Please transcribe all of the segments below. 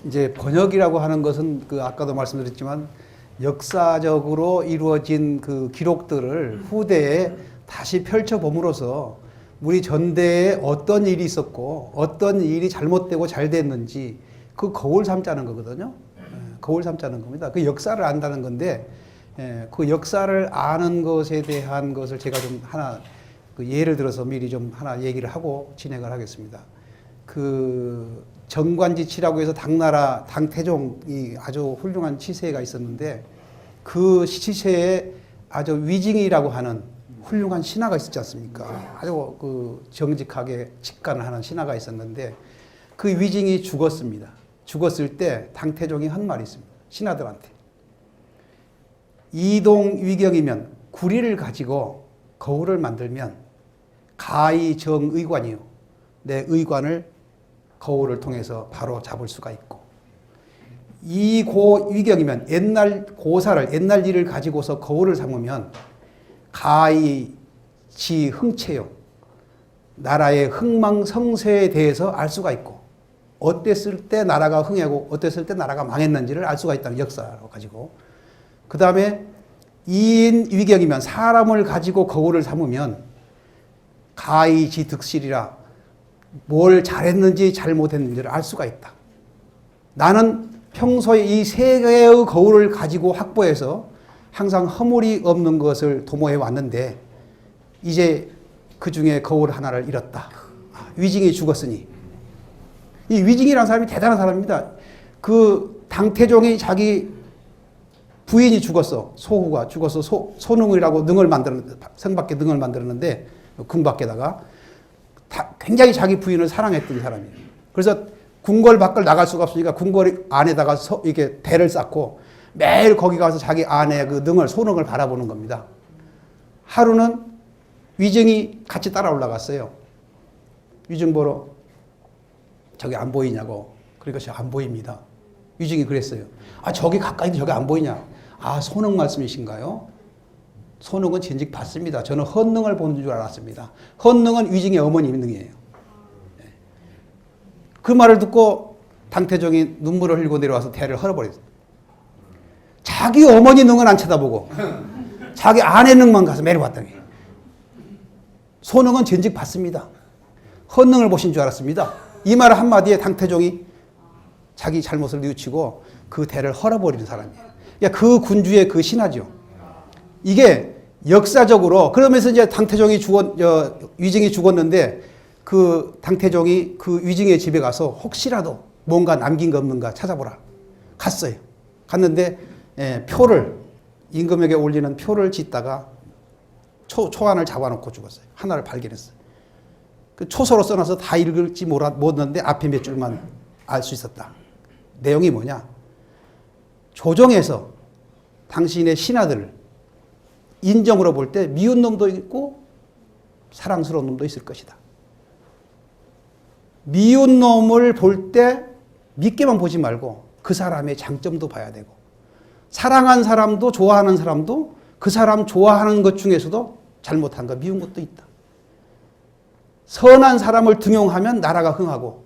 이제 번역이라고 하는 것은 아까도 말씀드렸지만 역사적으로 이루어진 그 기록들을 후대에 다시 펼쳐봄으로써 우리 전대에 어떤 일이 있었고 어떤 일이 잘못되고 잘 됐는지 그 거울 삼자는 거거든요. 거울 삼자는 겁니다. 그 역사를 안다는 건데 그 역사를 아는 것에 대한 것을 제가 좀 하나 예를 들어서 미리 좀 하나 얘기를 하고 진행을 하겠습니다. 정관지치라고 해서 당나라 당태종이 아주 훌륭한 치세가 있었는데 그 치세에 아주 위징이라고 하는 훌륭한 신하가 있었지 않습니까? 아주 정직하게 직관을 하는 신하가 있었는데 그 위징이 죽었습니다. 죽었을 때 당태종이 한 말이 있습니다. 신하들한테. 이동위경이면 구리를 가지고 거울을 만들면 가히 정의관이요. 내 의관을 거울을 통해서 바로 잡을 수가 있고 이고위경이면 옛날 고사를 옛날 일을 가지고서 거울을 삼으면 가히 지 흥체요. 나라의 흥망성쇠에 대해서 알 수가 있고 어땠을 때 나라가 흥하고 어땠을 때 나라가 망했는지를 알 수가 있다는 역사로 가지고 그 다음에 이인위경이면 사람을 가지고 거울을 삼으면 가히 지 득실이라 뭘 잘했는지 잘못했는지를 알 수가 있다. 나는 평소에 이 세 개의 거울을 가지고 확보해서 항상 허물이 없는 것을 도모해 왔는데 이제 그 중에 거울 하나를 잃었다. 위징이 죽었으니. 이 위징이라는 사람이 대단한 사람입니다. 그 당태종이 자기 부인이 죽었어. 소후가 죽어서 소능이라고 능을 성밖에 능을 만들었는데 궁밖에다가 굉장히 자기 부인을 사랑했던 사람이에요. 그래서 궁궐 밖을 나갈 수가 없으니까 궁궐 안에다가 이렇게 대를 쌓고 매일 거기 가서 자기 아내의 그 소능을 바라보는 겁니다. 하루는 위증이 같이 따라 올라갔어요. 위증 보러 저기 안 보이냐고. 그러니까 저 안 보입니다. 위증이 그랬어요. 저기 가까이도 저기 안 보이냐. 소능 말씀이신가요? 소능은 전직 받습니다. 저는 헌능을 본 줄 알았습니다. 헌능은 위증의 어머니 능이에요. 그 말을 듣고 당태종이 눈물을 흘리고 내려와서 대를 헐어버렸어요. 자기 어머니 능은 안 쳐다보고 자기 아내 능만 가서 매려봤더니 소능은 전직 받습니다. 헌능을 보신 줄 알았습니다. 이 말 한마디에 당태종이 자기 잘못을 뉘우치고 그 대를 헐어버리는 사람이에요. 그러니까 그 군주의 그 신하죠. 이게 역사적으로 그러면서 이제 위증이 죽었는데 그 당태종이 그 위증의 집에 가서 혹시라도 뭔가 남긴 거 없는가 찾아보라. 갔어요. 갔는데 표를 임금에게 올리는 표를 짓다가 초안을 잡아놓고 죽었어요. 하나를 발견했어요. 그 초서로 써놔서 다 읽을지 못했는데 앞에 몇 줄만 알 수 있었다. 내용이 뭐냐? 조정에서 당신의 신하들을 인정으로 볼 때 미운 놈도 있고 사랑스러운 놈도 있을 것이다. 미운 놈을 볼 때 믿게만 보지 말고 그 사람의 장점도 봐야 되고 사랑한 사람도 좋아하는 사람도 그 사람 좋아하는 것 중에서도 잘못한 거 미운 것도 있다. 선한 사람을 등용하면 나라가 흥하고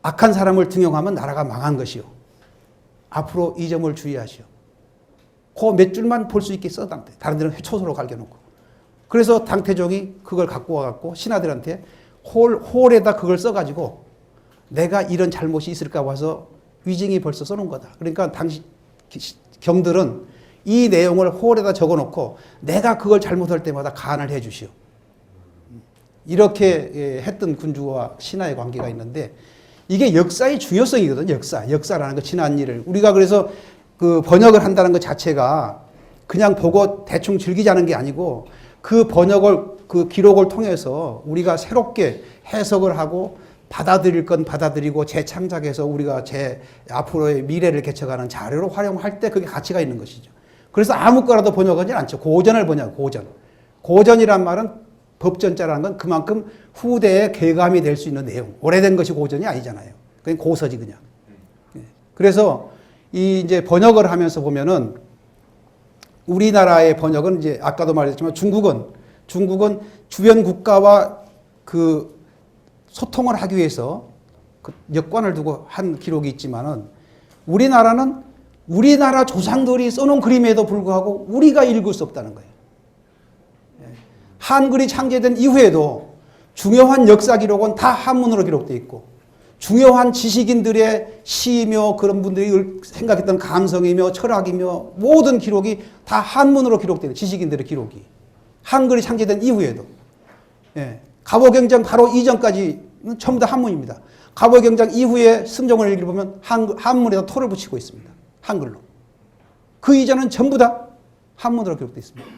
악한 사람을 등용하면 나라가 망한 것이요. 앞으로 이 점을 주의하시오. 그 몇 줄만 볼 수 있게 써. 다른 데는 초서로 갈겨놓고. 그래서 당태종이 그걸 갖고 와갖고 신하들한테 홀에다 그걸 써가지고 내가 이런 잘못이 있을까 봐서 위증이 벌써 써놓은 거다. 그러니까 당시 경들은 이 내용을 홀에다 적어놓고 내가 그걸 잘못할 때마다 간을 해 주시오. 이렇게 했던 군주와 신하의 관계가 있는데 이게 역사의 중요성이거든요. 역사라는 거 지난 일을. 우리가 그래서 그 번역을 한다는 것 자체가 그냥 보고 대충 즐기자는 게 아니고 그 번역을 그 기록을 통해서 우리가 새롭게 해석을 하고 받아들일 건 받아들이고 재창작해서 우리가 앞으로의 미래를 개척하는 자료로 활용할 때 그게 가치가 있는 것이죠. 그래서 아무 거라도 번역하지 않죠. 고전을 고전. 고전이란 말은 법전자라는 건 그만큼 후대에 개감이 될 수 있는 내용. 오래된 것이 고전이 아니잖아요. 그냥 고서지 그냥. 그래서 이제 번역을 하면서 보면은 우리나라의 번역은 이제 아까도 말했지만 중국은 주변 국가와 그 소통을 하기 위해서 그 역관을 두고 한 기록이 있지만은 우리나라는 우리나라 조상들이 써놓은 그림에도 불구하고 우리가 읽을 수 없다는 거예요. 한글이 창제된 이후에도 중요한 역사 기록은 다 한문으로 기록되어 있고 중요한 지식인들의 시이며 그런 분들이 생각했던 감성이며 철학이며 모든 기록이 다 한문으로 기록되어 있어요. 지식인들의 기록이. 한글이 창제된 이후에도. 예. 갑오경장 바로 이전까지는 전부 다 한문입니다. 갑오경장 이후에 승정원 일기를 보면 한문에다 토를 붙이고 있습니다. 한글로. 그 이전은 전부 다 한문으로 기록되어 있습니다.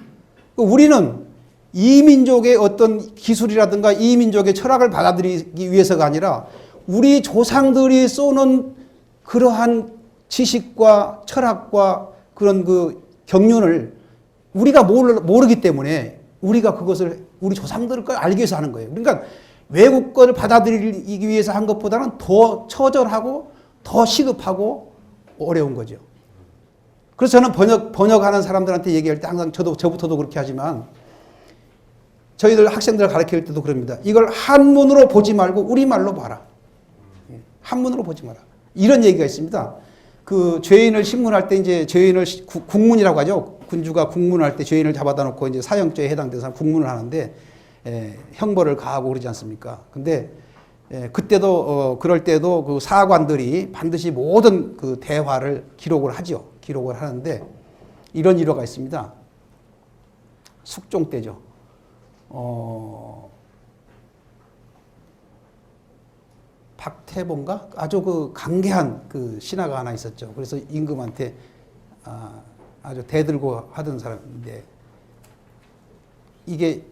우리는 이민족의 어떤 기술이라든가 이민족의 철학을 받아들이기 위해서가 아니라 우리 조상들이 써놓은 그러한 지식과 철학과 그런 그 경륜을 우리가 모르기 때문에 우리가 그것을 우리 조상들을 알기 위해서 하는 거예요. 그러니까 외국 거를 받아들이기 위해서 한 것보다는 더 처절하고 더 시급하고 어려운 거죠. 그래서 저는 번역하는 사람들한테 얘기할 때 항상 저부터도 그렇게 하지만 저희들 학생들 가르칠 때도 그럽니다. 이걸 한문으로 보지 말고 우리말로 봐라. 한문으로 보지 마라. 이런 얘기가 있습니다. 그 죄인을 신문할 때 이제 죄인을 국문이라고 하죠. 군주가 국문할 때 죄인을 잡아다 놓고 이제 사형죄에 해당돼서 사람 국문을 하는데 형벌을 가하고 그러지 않습니까? 근데 그때도 그럴 때도 그 사관들이 반드시 모든 그 대화를 기록을 하죠. 기록을 하는데 이런 일화가 있습니다. 숙종 때죠. 박태봉가 아주 그 강개한 그 신하가 하나 있었죠. 그래서 임금한테 아주 대들고 하던 사람인데 이게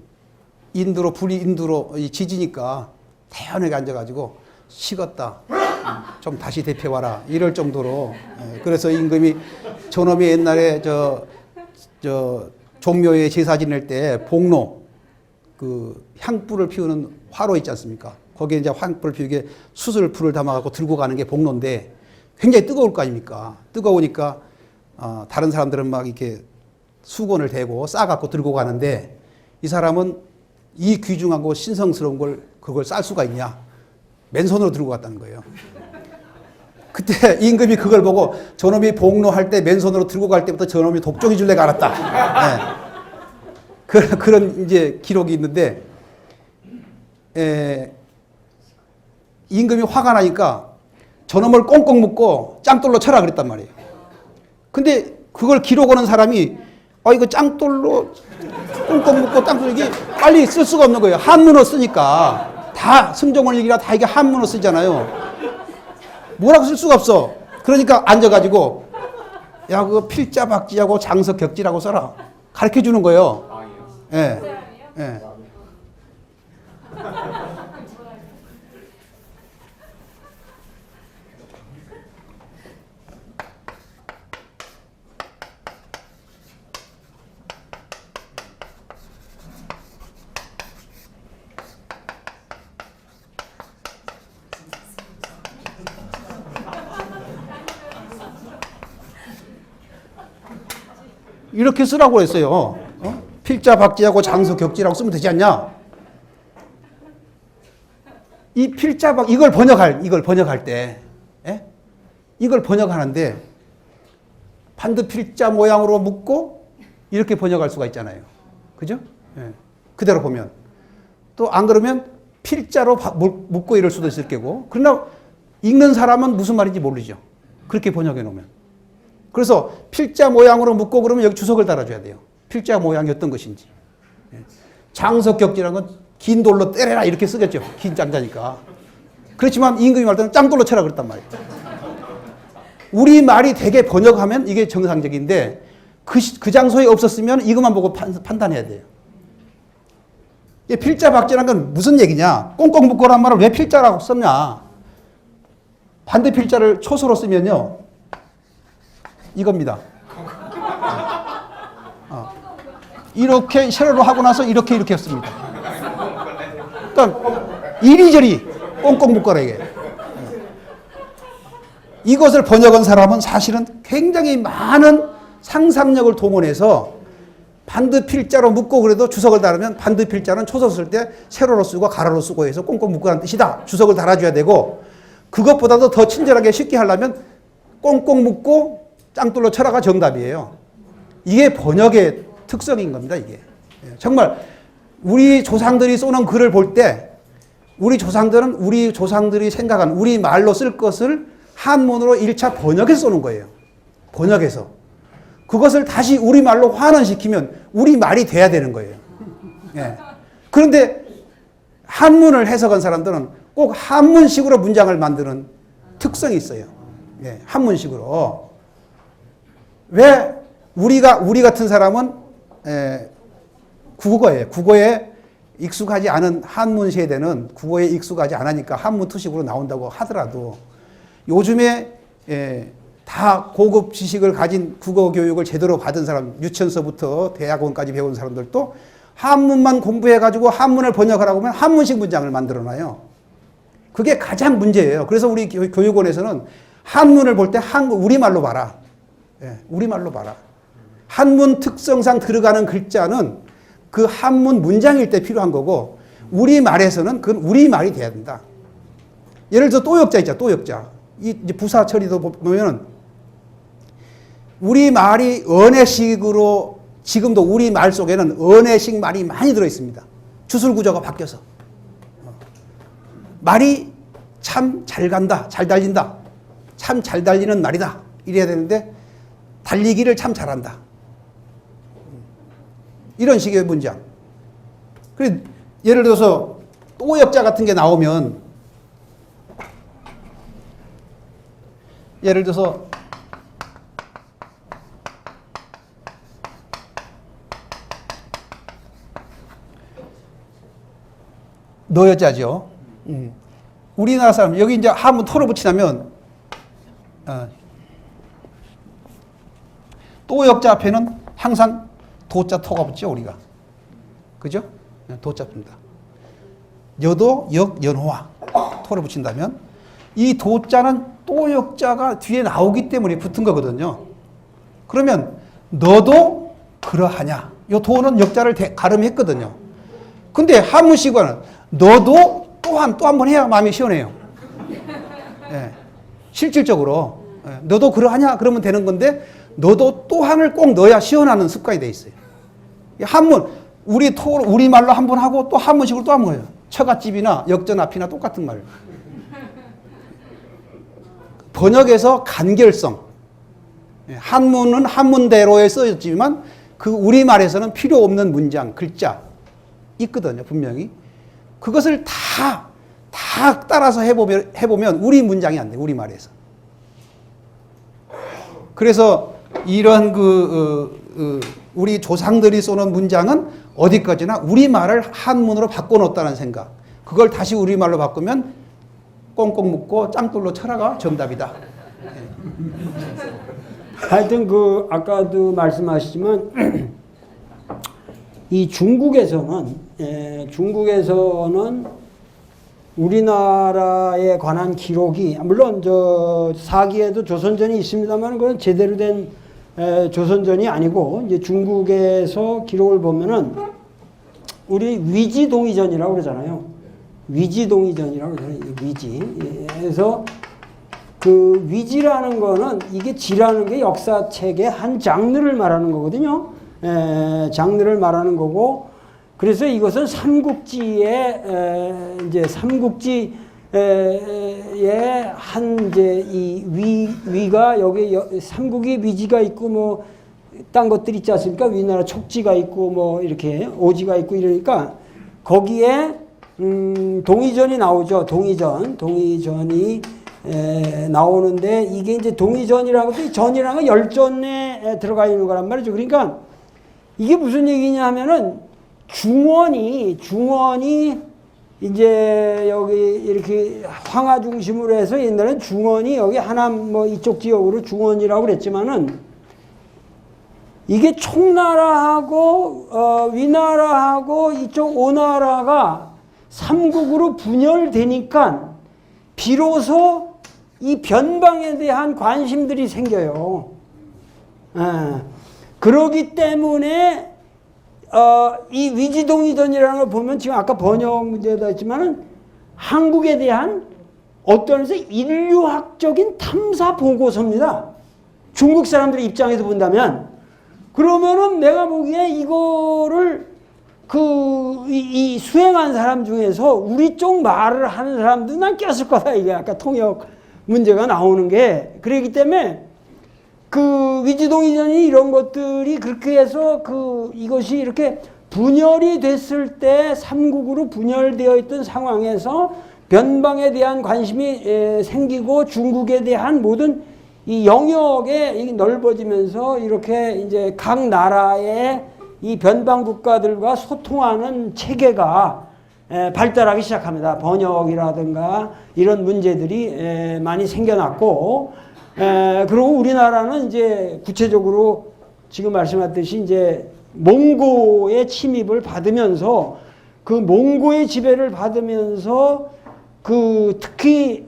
불인두로 지지니까 태연하게 앉아가지고 식었다. 좀 다시 대표와라. 이럴 정도로. 그래서 임금이 저놈이 옛날에 저 종묘에 제사 지낼 때 복로 그 향불을 피우는 화로 있지 않습니까? 거기에 이제 향불을 피우게 수술풀을 담아갖고 들고 가는 게 복로인데 굉장히 뜨거울 거 아닙니까? 뜨거우니까 다른 사람들은 막 이렇게 수건을 대고 싸갖고 들고 가는데 이 사람은 이 귀중하고 신성스러운 걸 그걸 쌀 수가 있냐? 맨손으로 들고 갔다는 거예요. 그때 임금이 그걸 보고 저놈이 복로할 때 맨손으로 들고 갈 때부터 저놈이 독종이 줄래가 알았다. 네. 그런 이제 기록이 있는데 임금이 화가 나니까 저놈을 꽁꽁 묶고 짱돌로 쳐라 그랬단 말이에요. 근데 그걸 기록하는 사람이 이거 짱돌로 꽁꽁 묶고 짱돌로 이게 빨리 쓸 수가 없는 거예요. 한문어 쓰니까 다 승정원일기라 다 이게 한문어 쓰잖아요. 뭐라고 쓸 수가 없어. 그러니까 앉아가지고 야 그거 필자박지하고 장석격지라고 써라. 가르쳐 주는 거예요. 예. 예. 이렇게 쓰라고 했어요. 필자 박지하고 장수 격지라고 쓰면 되지 않냐? 이 필자 박 이걸 번역할 때, 이걸 번역하는데 반드 필자 모양으로 묶고 이렇게 번역할 수가 있잖아요. 그죠? 그대로 보면 또 안 그러면 필자로 묶고 이럴 수도 있을 거고. 그러나 읽는 사람은 무슨 말인지 모르죠. 그렇게 번역해 놓으면. 그래서 필자 모양으로 묶고 그러면 여기 주석을 달아줘야 돼요. 필자 모양이 어떤 것인지. 장석격지라는 건 긴 돌로 때려라 이렇게 쓰겠죠. 긴 짱자니까. 그렇지만 임금이 말 때는 짱돌로 쳐라 그랬단 말이에요. 우리 말이 되게 번역하면 이게 정상적인데 그 장소에 없었으면 이것만 보고 판단해야 돼요. 필자 박지라는 건 무슨 얘기냐. 꽁꽁 묶고란 말을 왜 필자라고 썼냐. 반대 필자를 초소로 쓰면요. 이겁니다. 이렇게 세로로 하고 나서 이렇게 했습니다. 그러니까 이리저리 꽁꽁 묶어라 이게. 이것을 번역한 사람은 사실은 굉장히 많은 상상력을 동원해서 반드 필자로 묶고 그래도 주석을 달으면 반드 필자는 초소 쓸 때 세로로 쓰고 가로로 쓰고 해서 꽁꽁 묶으라는 뜻이다. 주석을 달아줘야 되고 그것보다도 더 친절하게 쉽게 하려면 꽁꽁 묶고 짱돌로 쳐라가 정답이에요. 이게 번역의 특성인 겁니다, 이게. 정말 우리 조상들이 쏘는 글을 볼 때 우리 조상들은 우리 조상들이 생각한 우리 말로 쓸 것을 한문으로 1차 번역해서 쏘는 거예요. 번역해서. 그것을 다시 우리 말로 환원시키면 우리 말이 돼야 되는 거예요. 예. 그런데 한문을 해석한 사람들은 꼭 한문식으로 문장을 만드는 특성이 있어요. 예. 한문식으로. 왜 우리 같은 사람은 국어에 익숙하지 않은 한문 세대는 국어에 익숙하지 않으니까 한문 투식으로 나온다고 하더라도 요즘에 다 고급 지식을 가진 국어 교육을 제대로 받은 사람, 유치원서부터 대학원까지 배운 사람들도 한문만 공부해가지고 한문을 번역하라고 하면 한문식 문장을 만들어놔요. 그게 가장 문제예요. 그래서 우리 교육원에서는 한문을 볼 때 우리말로 봐라. 우리말로 봐라. 한문 특성상 들어가는 글자는 그 한문 문장일 때 필요한 거고 우리말에서는 그건 우리말이 돼야 된다. 예를 들어 또역자 있잖아. 또역자. 이제 부사 처리도 보면은 우리말이 언어식으로 지금도 우리말 속에는 언어식 말이 많이 들어 있습니다. 주술 구조가 바뀌어서. 말이 참 잘 간다. 잘 달린다. 참 잘 달리는 말이다. 이래야 되는데 달리기를 참 잘한다. 이런 식의 문장. 그래, 예를 들어서 또역자 같은 게 나오면 예를 들어서 너여자죠. 우리나라 사람 여기 이제 한번 토를 붙이냐면 또역자 앞에는 항상 도자 토가 붙죠, 우리가. 그죠? 도자 푼다. 여도, 역, 연호와 토를 붙인다면 이 도자는 또역자가 뒤에 나오기 때문에 붙은 거거든요. 그러면 너도 그러하냐? 이 도는 역자를 가름했거든요. 근데 한문식어는 너도 또 한 번 해야 마음이 시원해요. 예. 실질적으로 너도 그러하냐? 그러면 되는 건데 너도 또한을 꼭 넣어야 시원하는 습관이 돼 있어요. 한문, 우리말로 한 번 하고 또 한문식으로 또 한 번 해요. 처갓집이나 역전 앞이나 똑같은 말. 번역에서 간결성. 한문은 한문대로에 써있지만 그 우리말에서는 필요 없는 문장, 글자 있거든요, 분명히. 그것을 다 따라서 해보면 우리 문장이 안 돼요, 우리말에서. 그래서 이런 우리 조상들이 쏘는 문장은 어디까지나 우리말을 한문으로 바꿔놓았다는 생각. 그걸 다시 우리말로 바꾸면 꽁꽁 묶고 짱돌로 쳐라가 정답이다. 하여튼 아까도 말씀하시지만 이 중국에서는 우리나라에 관한 기록이 물론 사기에도 조선전이 있습니다만 그건 제대로 된 조선전이 아니고 이제 중국에서 기록을 보면은 우리 위지동의전이라고 그러잖아요. 위지동의전이라고 그러잖아요. 위지. 그래서 그 위지라는 거는 이게 지라는 게 역사책의 한 장르를 말하는 거거든요. 장르를 말하는 거고 그래서 이것은 삼국지의 이제 삼국지의 한 이제 이 위가 여기 삼국이 위지가 있고 뭐 딴 것들 있지 않습니까? 위나라 촉지가 있고 뭐 이렇게 오지가 있고 이러니까 거기에 동의전이 나오죠. 동의전이 나오는데 이게 이제 동의전이라고 해도 전이라는 건 열전에 들어가 있는 거란 말이죠. 그러니까 이게 무슨 얘기냐 하면은 중원이 이제 여기 이렇게 황하 중심으로 해서 옛날엔 중원이 여기 하남 뭐 이쪽 지역으로 중원이라고 그랬지만은 이게 총나라하고 위나라하고 이쪽 오나라가 삼국으로 분열되니까 비로소 이 변방에 대한 관심들이 생겨요. 그러기 때문에 이 위지동의전이라는 걸 보면 지금 아까 번역 문제도 있지만은 한국에 대한 어떤 면에서 인류학적인 탐사 보고서입니다. 중국 사람들의 입장에서 본다면. 그러면은 내가 보기에 이거를 이 수행한 사람 중에서 우리 쪽 말을 하는 사람도 난 꼈을 거다. 이게 아까 통역 문제가 나오는 게. 그렇기 때문에 위지동 이전이 이런 것들이 그렇게 해서 이것이 이렇게 분열이 됐을 때 삼국으로 분열되어 있던 상황에서 변방에 대한 관심이 생기고 중국에 대한 모든 이 영역에 넓어지면서 이렇게 이제 각 나라의 이 변방 국가들과 소통하는 체계가 발달하기 시작합니다. 번역이라든가 이런 문제들이 많이 생겨났고, 그리고 우리나라는 이제 구체적으로 지금 말씀하셨듯이 이제 몽고의 침입을 받으면서 몽고의 지배를 받으면서 특히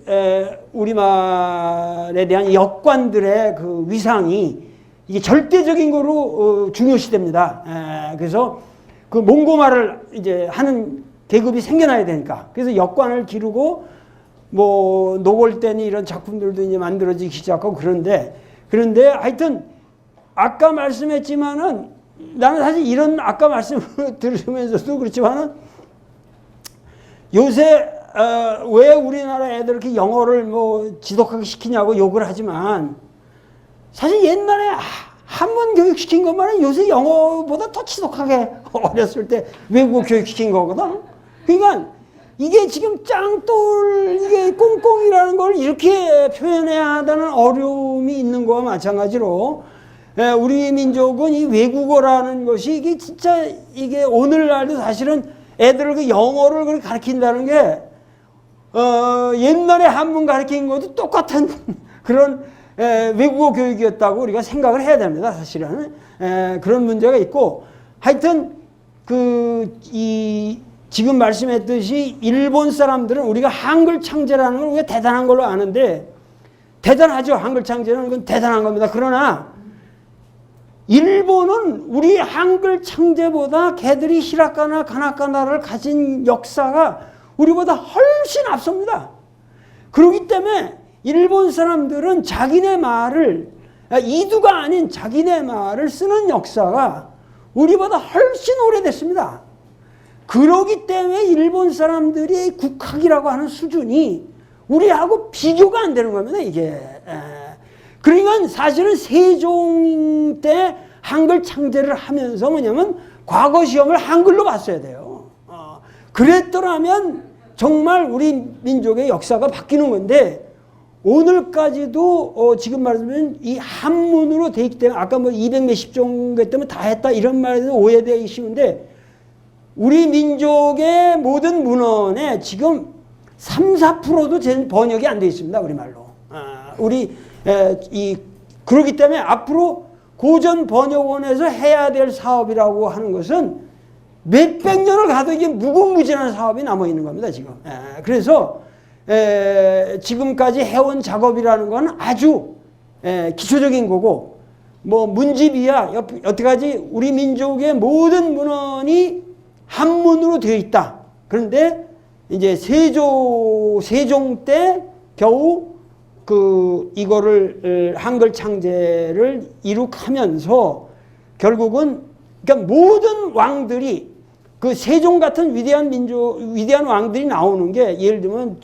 우리말에 대한 역관들의 위상이 이게 절대적인 거로 중요시됩니다. 그래서 몽고말을 이제 하는 계급이 생겨나야 되니까. 그래서 역관을 기르고 뭐 노골대니 이런 작품들도 이제 만들어지기 시작하고 그런데 하여튼 아까 말씀했지만은 나는 사실 이런 아까 말씀 들으면서도 그렇지만은 요새 왜 우리나라 애들 이렇게 영어를 뭐 지독하게 시키냐고 욕을 하지만 사실 옛날에 한문 교육시킨 것만은 요새 영어보다 더 지독하게 어렸을 때 외국어 교육시킨 거거든. 그러니까 이게 지금 짱돌 이게 꽁꽁이라는 걸 이렇게 표현해야 한다는 어려움이 있는 거와 마찬가지로 우리 민족은 이 외국어라는 것이 이게 진짜 이게 오늘날도 사실은 애들을 영어를 그렇게 가르친다는 게 옛날에 한문 가르친 것도 똑같은 그런 외국어 교육이었다고 우리가 생각을 해야 됩니다. 사실은 그런 문제가 있고 하여튼 지금 말씀했듯이 일본 사람들은 우리가 한글 창제라는 걸 우리가 대단한 걸로 아는데 대단하죠. 한글 창제는 그건 대단한 겁니다. 그러나 일본은 우리 한글 창제보다 걔들이 히라카나 가나카나를 가진 역사가 우리보다 훨씬 앞섭니다. 그렇기 때문에 일본 사람들은 자기네 말을 이두가 아닌 자기네 말을 쓰는 역사가 우리보다 훨씬 오래됐습니다. 그렇기 때문에 일본 사람들이 국학이라고 하는 수준이 우리하고 비교가 안 되는 겁니다. 이게. 그러니까 사실은 세종 때 한글 창제를 하면서 뭐냐면 과거 시험을 한글로 봤어야 돼요. 그랬더라면 정말 우리 민족의 역사가 바뀌는 건데 오늘까지도 지금 말하자면 이 한문으로 돼 있기 때문에 아까 뭐 200몇십 정도 때문에 다 했다 이런 말에도 오해되기 쉬운데 우리 민족의 모든 문헌에 지금 3, 4%도 번역이 안 돼 있습니다. 우리말로. 그렇기 때문에 앞으로 고전 번역원에서 해야 될 사업이라고 하는 것은 몇백 년을 가도 이게 무궁무진한 사업이 남아 있는 겁니다. 지금. 그래서 지금까지 해온 작업이라는 건 아주 기초적인 거고 뭐 문집이야 여태까지 우리 민족의 모든 문헌이 한문으로 되어 있다. 그런데 이제 세종 때 겨우 이거를 한글 창제를 이룩하면서 결국은 그러니까 모든 왕들이 세종 같은 위대한 왕들이 나오는 게 예를 들면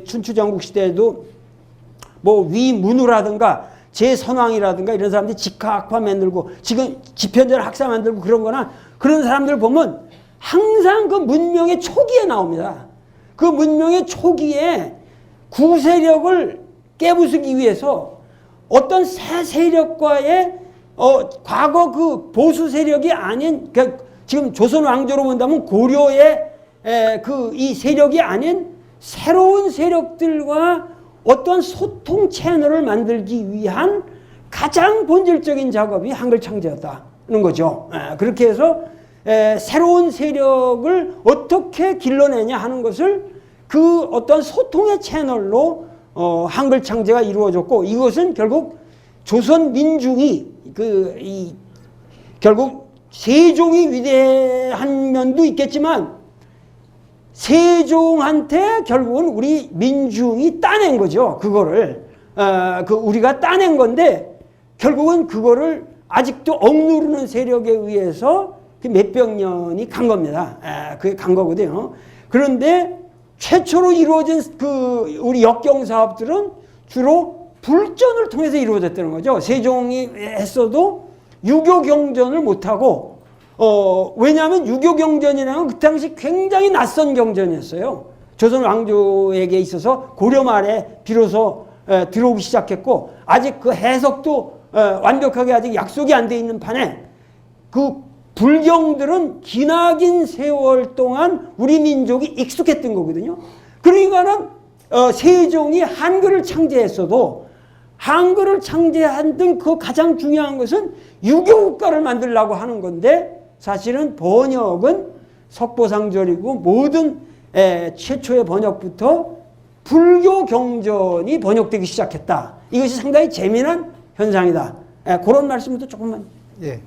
춘추전국 시대에도 뭐 위문우라든가 제선왕이라든가 이런 사람들이 직학파 만들고 지금 지편전 학사 만들고 그런 거나 그런 사람들 보면 항상 그 문명의 초기에 나옵니다. 그 문명의 초기에 구세력을 깨부수기 위해서 어떤 새 세력과의 과거 그 보수 세력이 아닌 그러니까 지금 조선 왕조로 본다면 고려의 이 세력이 아닌 새로운 세력들과 어떤 소통 채널을 만들기 위한 가장 본질적인 작업이 한글 창제였다는 거죠. 그렇게 해서 새로운 세력을 어떻게 길러내냐 하는 것을 그 어떤 소통의 채널로 한글 창제가 이루어졌고 이것은 결국 조선 민중이 결국 세종이 위대한 면도 있겠지만 세종한테 결국은 우리 민중이 따낸 거죠. 그거를 우리가 따낸 건데 결국은 그거를 아직도 억누르는 세력에 의해서 그 몇백 년이 간 겁니다. 그게 간 거거든요. 그런데 최초로 이루어진 그 우리 역경 사업들은 주로 불전을 통해서 이루어졌다는 거죠. 세종이 했어도 유교 경전을 못하고 왜냐하면 유교 경전이라는 건 그 당시 굉장히 낯선 경전이었어요. 조선 왕조에게 있어서 고려 말에 비로소 들어오기 시작했고 아직 그 해석도 완벽하게 아직 약속이 안 돼 있는 판에 그 불경들은 기나긴 세월 동안 우리 민족이 익숙했던 거거든요. 그러니까는 세종이 한글을 창제했어도 한글을 창제한 그 가장 중요한 것은 유교국가를 만들려고 하는 건데 사실은 번역은 석보상절이고 모든 최초의 번역부터 불교 경전이 번역되기 시작했다. 이것이 상당히 재미난 현상이다. 그런 말씀부터 조금만. 예.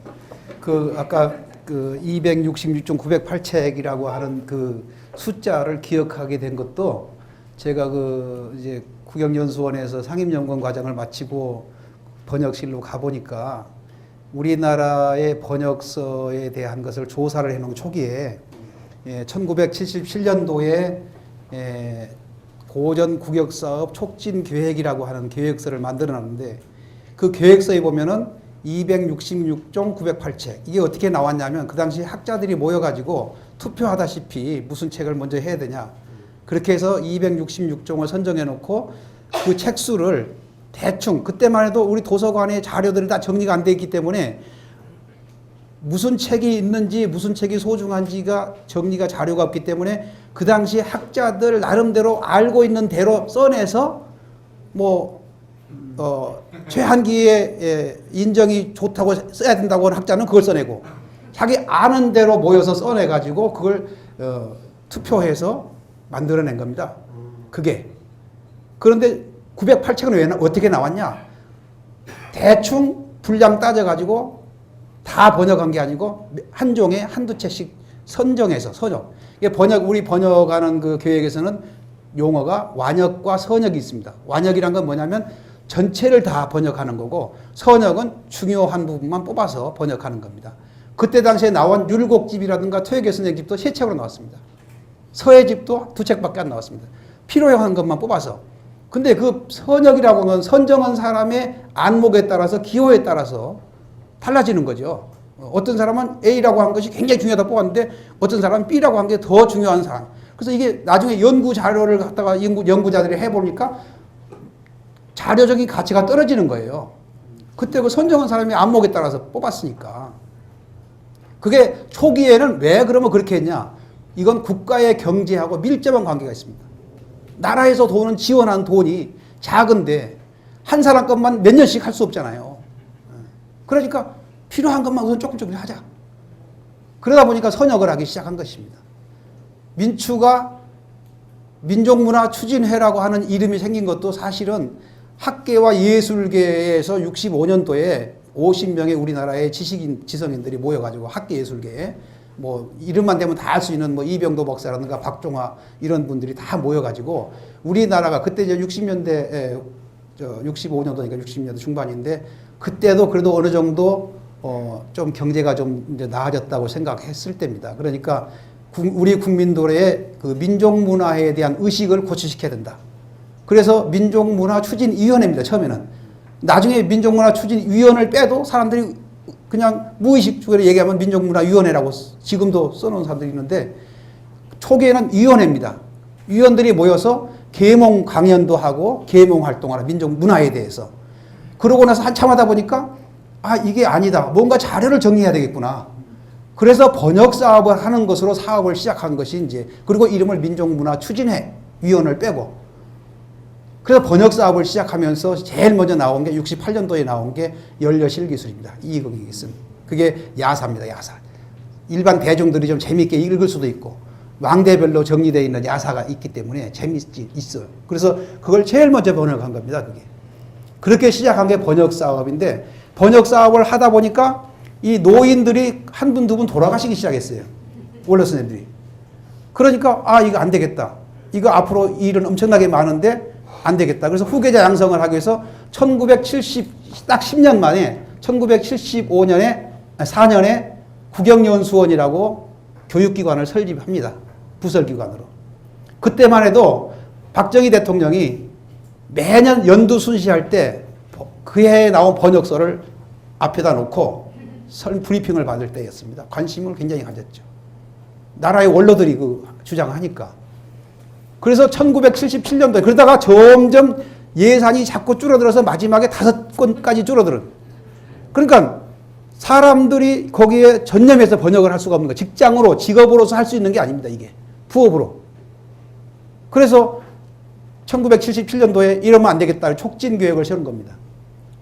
그 아까 그 266종 908책이라고 하는 그 숫자를 기억하게 된 것도 제가 그 이제 국영연수원에서 상임연구원 과정을 마치고 번역실로 가보니까 우리나라의 번역서에 대한 것을 조사를 해놓은 초기에 1977년도에 고전 국역사업 촉진 계획이라고 하는 계획서를 만들어 놨는데 그 계획서에 보면은 266종 908책 이게 어떻게 나왔냐면 그 당시 학자들이 모여가지고 투표하다시피 무슨 책을 먼저 해야 되냐 그렇게 해서 266종을 선정해 놓고 그 책 수를 대충 그때만 해도 우리 도서관에 자료들이 다 정리가 안 돼 있기 때문에 무슨 책이 있는지 무슨 책이 소중한지가 정리가 자료가 없기 때문에 그 당시 학자들 나름대로 알고 있는 대로 써내서 최한기에 인정이 좋다고 써야 된다고 하는 학자는 그걸 써내고 자기 아는 대로 모여서 써내가지고 그걸 투표해서 만들어낸 겁니다. 그게. 그런데 908책은 왜 어떻게 나왔냐? 대충 분량 따져가지고 다 번역한 게 아니고 한 종에 한두 책씩 선정해서 서적. 우리 번역하는 그 계획에서는 용어가 완역과 선역이 있습니다. 완역이란 건 뭐냐면 전체를 다 번역하는 거고 선역은 중요한 부분만 뽑아서 번역하는 겁니다. 그때 당시에 나온 율곡집이라든가 토해계선행집도 3책으로 나왔습니다. 서해집도 2책밖에 안 나왔습니다. 필요한 것만 뽑아서. 근데 그 선역이라고 하는 선정한 사람의 안목에 따라서 기호에 따라서 달라지는 거죠. 어떤 사람은 A라고 한 것이 굉장히 중요하다 뽑았는데 어떤 사람은 B라고 한 게 더 중요한 사람. 그래서 이게 나중에 연구 자료를 갖다가 연구자들이 해보니까 자료적인 가치가 떨어지는 거예요. 그때 그 선정한 사람이 안목에 따라서 뽑았으니까. 그게 초기에는 왜 그러면 그렇게 했냐? 이건 국가의 경제하고 밀접한 관계가 있습니다. 나라에서 돈은 지원한 돈이 작은데 한 사람 것만 몇 년씩 할 수 없잖아요. 그러니까 필요한 것만 우선 조금 하자. 그러다 보니까 선역을 하기 시작한 것입니다. 민추가 민족문화추진회라고 하는 이름이 생긴 것도 사실은 학계와 예술계에서 65년도에 50명의 우리나라의 지성인들이 모여가지고 학계예술계에 이름만 되면 다 알 수 있는 이병도 박사라든가 박종화 이런 분들이 다 모여가지고 우리나라가 그때 이제 60년대 65년도니까 60년대 중반인데 그때도 그래도 어느 정도 좀 경제가 좀 이제 나아졌다고 생각했을 때입니다. 그러니까 우리 국민들의 그 민족문화에 대한 의식을 고취시켜야 된다. 그래서 민족문화추진위원회입니다. 처음에는. 나중에 민족문화추진위원회를 빼도 사람들이 그냥 무의식적으로 얘기하면 민족문화위원회라고 지금도 써놓은 사람들이 있는데 초기에는 위원회입니다. 위원들이 모여서 계몽 강연도 하고 계몽 활동하라 민족문화에 대해서. 그러고 나서 한참 하다 보니까 이게 아니다. 뭔가 자료를 정리해야 되겠구나. 그래서 번역 사업을 하는 것으로 사업을 시작한 것이 이제 그리고 이름을 민족문화추진회 위원을 빼고 그래서 번역 사업을 시작하면서 제일 먼저 나온 게 68년도에 나온 게 연려실 기술입니다. 이익이 있습니다. 그게 야사입니다. 야사. 일반 대중들이 좀 재미있게 읽을 수도 있고 왕대별로 정리되어 있는 야사가 있기 때문에 있어요. 그래서 그걸 제일 먼저 번역한 겁니다. 그게. 그렇게 시작한 게 번역 사업인데 번역 사업을 하다 보니까 이 노인들이 한 분, 두 분 돌아가시기 시작했어요. 원로 스님들이. 그러니까 이거 안 되겠다. 이거 앞으로 일은 엄청나게 많은데 안 되겠다. 그래서 후계자 양성을 하기 위해서 1970딱 10년 만에 4년에 국영연수원이라고 교육기관을 설립합니다. 부설기관으로. 그때만 해도 박정희 대통령이 매년 연두 순시할 때 그 해에 나온 번역서를 앞에다 놓고 브리핑을 받을 때였습니다. 관심을 굉장히 가졌죠. 나라의 원로들이 그 주장하니까. 그래서 1977년도에 그러다가 점점 예산이 자꾸 줄어들어서 마지막에 5권까지 줄어들은. 그러니까 사람들이 거기에 전념해서 번역을 할 수가 없는 거예요. 직장으로, 직업으로서 할 수 있는 게 아닙니다. 이게. 부업으로. 그래서 1977년도에 이러면 안 되겠다. 촉진 계획을 세운 겁니다.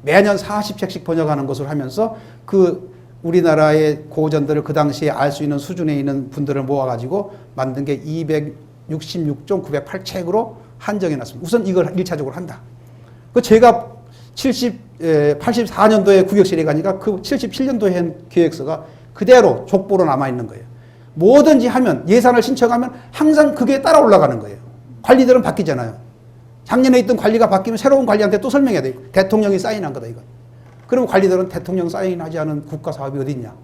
매년 40책씩 번역하는 것을 하면서 그 우리나라의 고전들을 그 당시에 알 수 있는 수준에 있는 분들을 모아가지고 만든 게 266종 908책으로 한정해 놨습니다. 우선 이걸 1차적으로 한다. 그 제가 84년도에 국역실에 가니까 그 77년도에 한 계획서가 그대로 족보로 남아있는 거예요. 뭐든지 하면 예산을 신청하면 항상 그게 따라 올라가는 거예요. 관리들은 바뀌잖아요. 작년에 있던 관리가 바뀌면 새로운 관리한테 또 설명해야 돼요. 대통령이 사인한 거다 이건. 그럼 관리들은 대통령 사인하지 않은 국가 사업이 어디 있냐.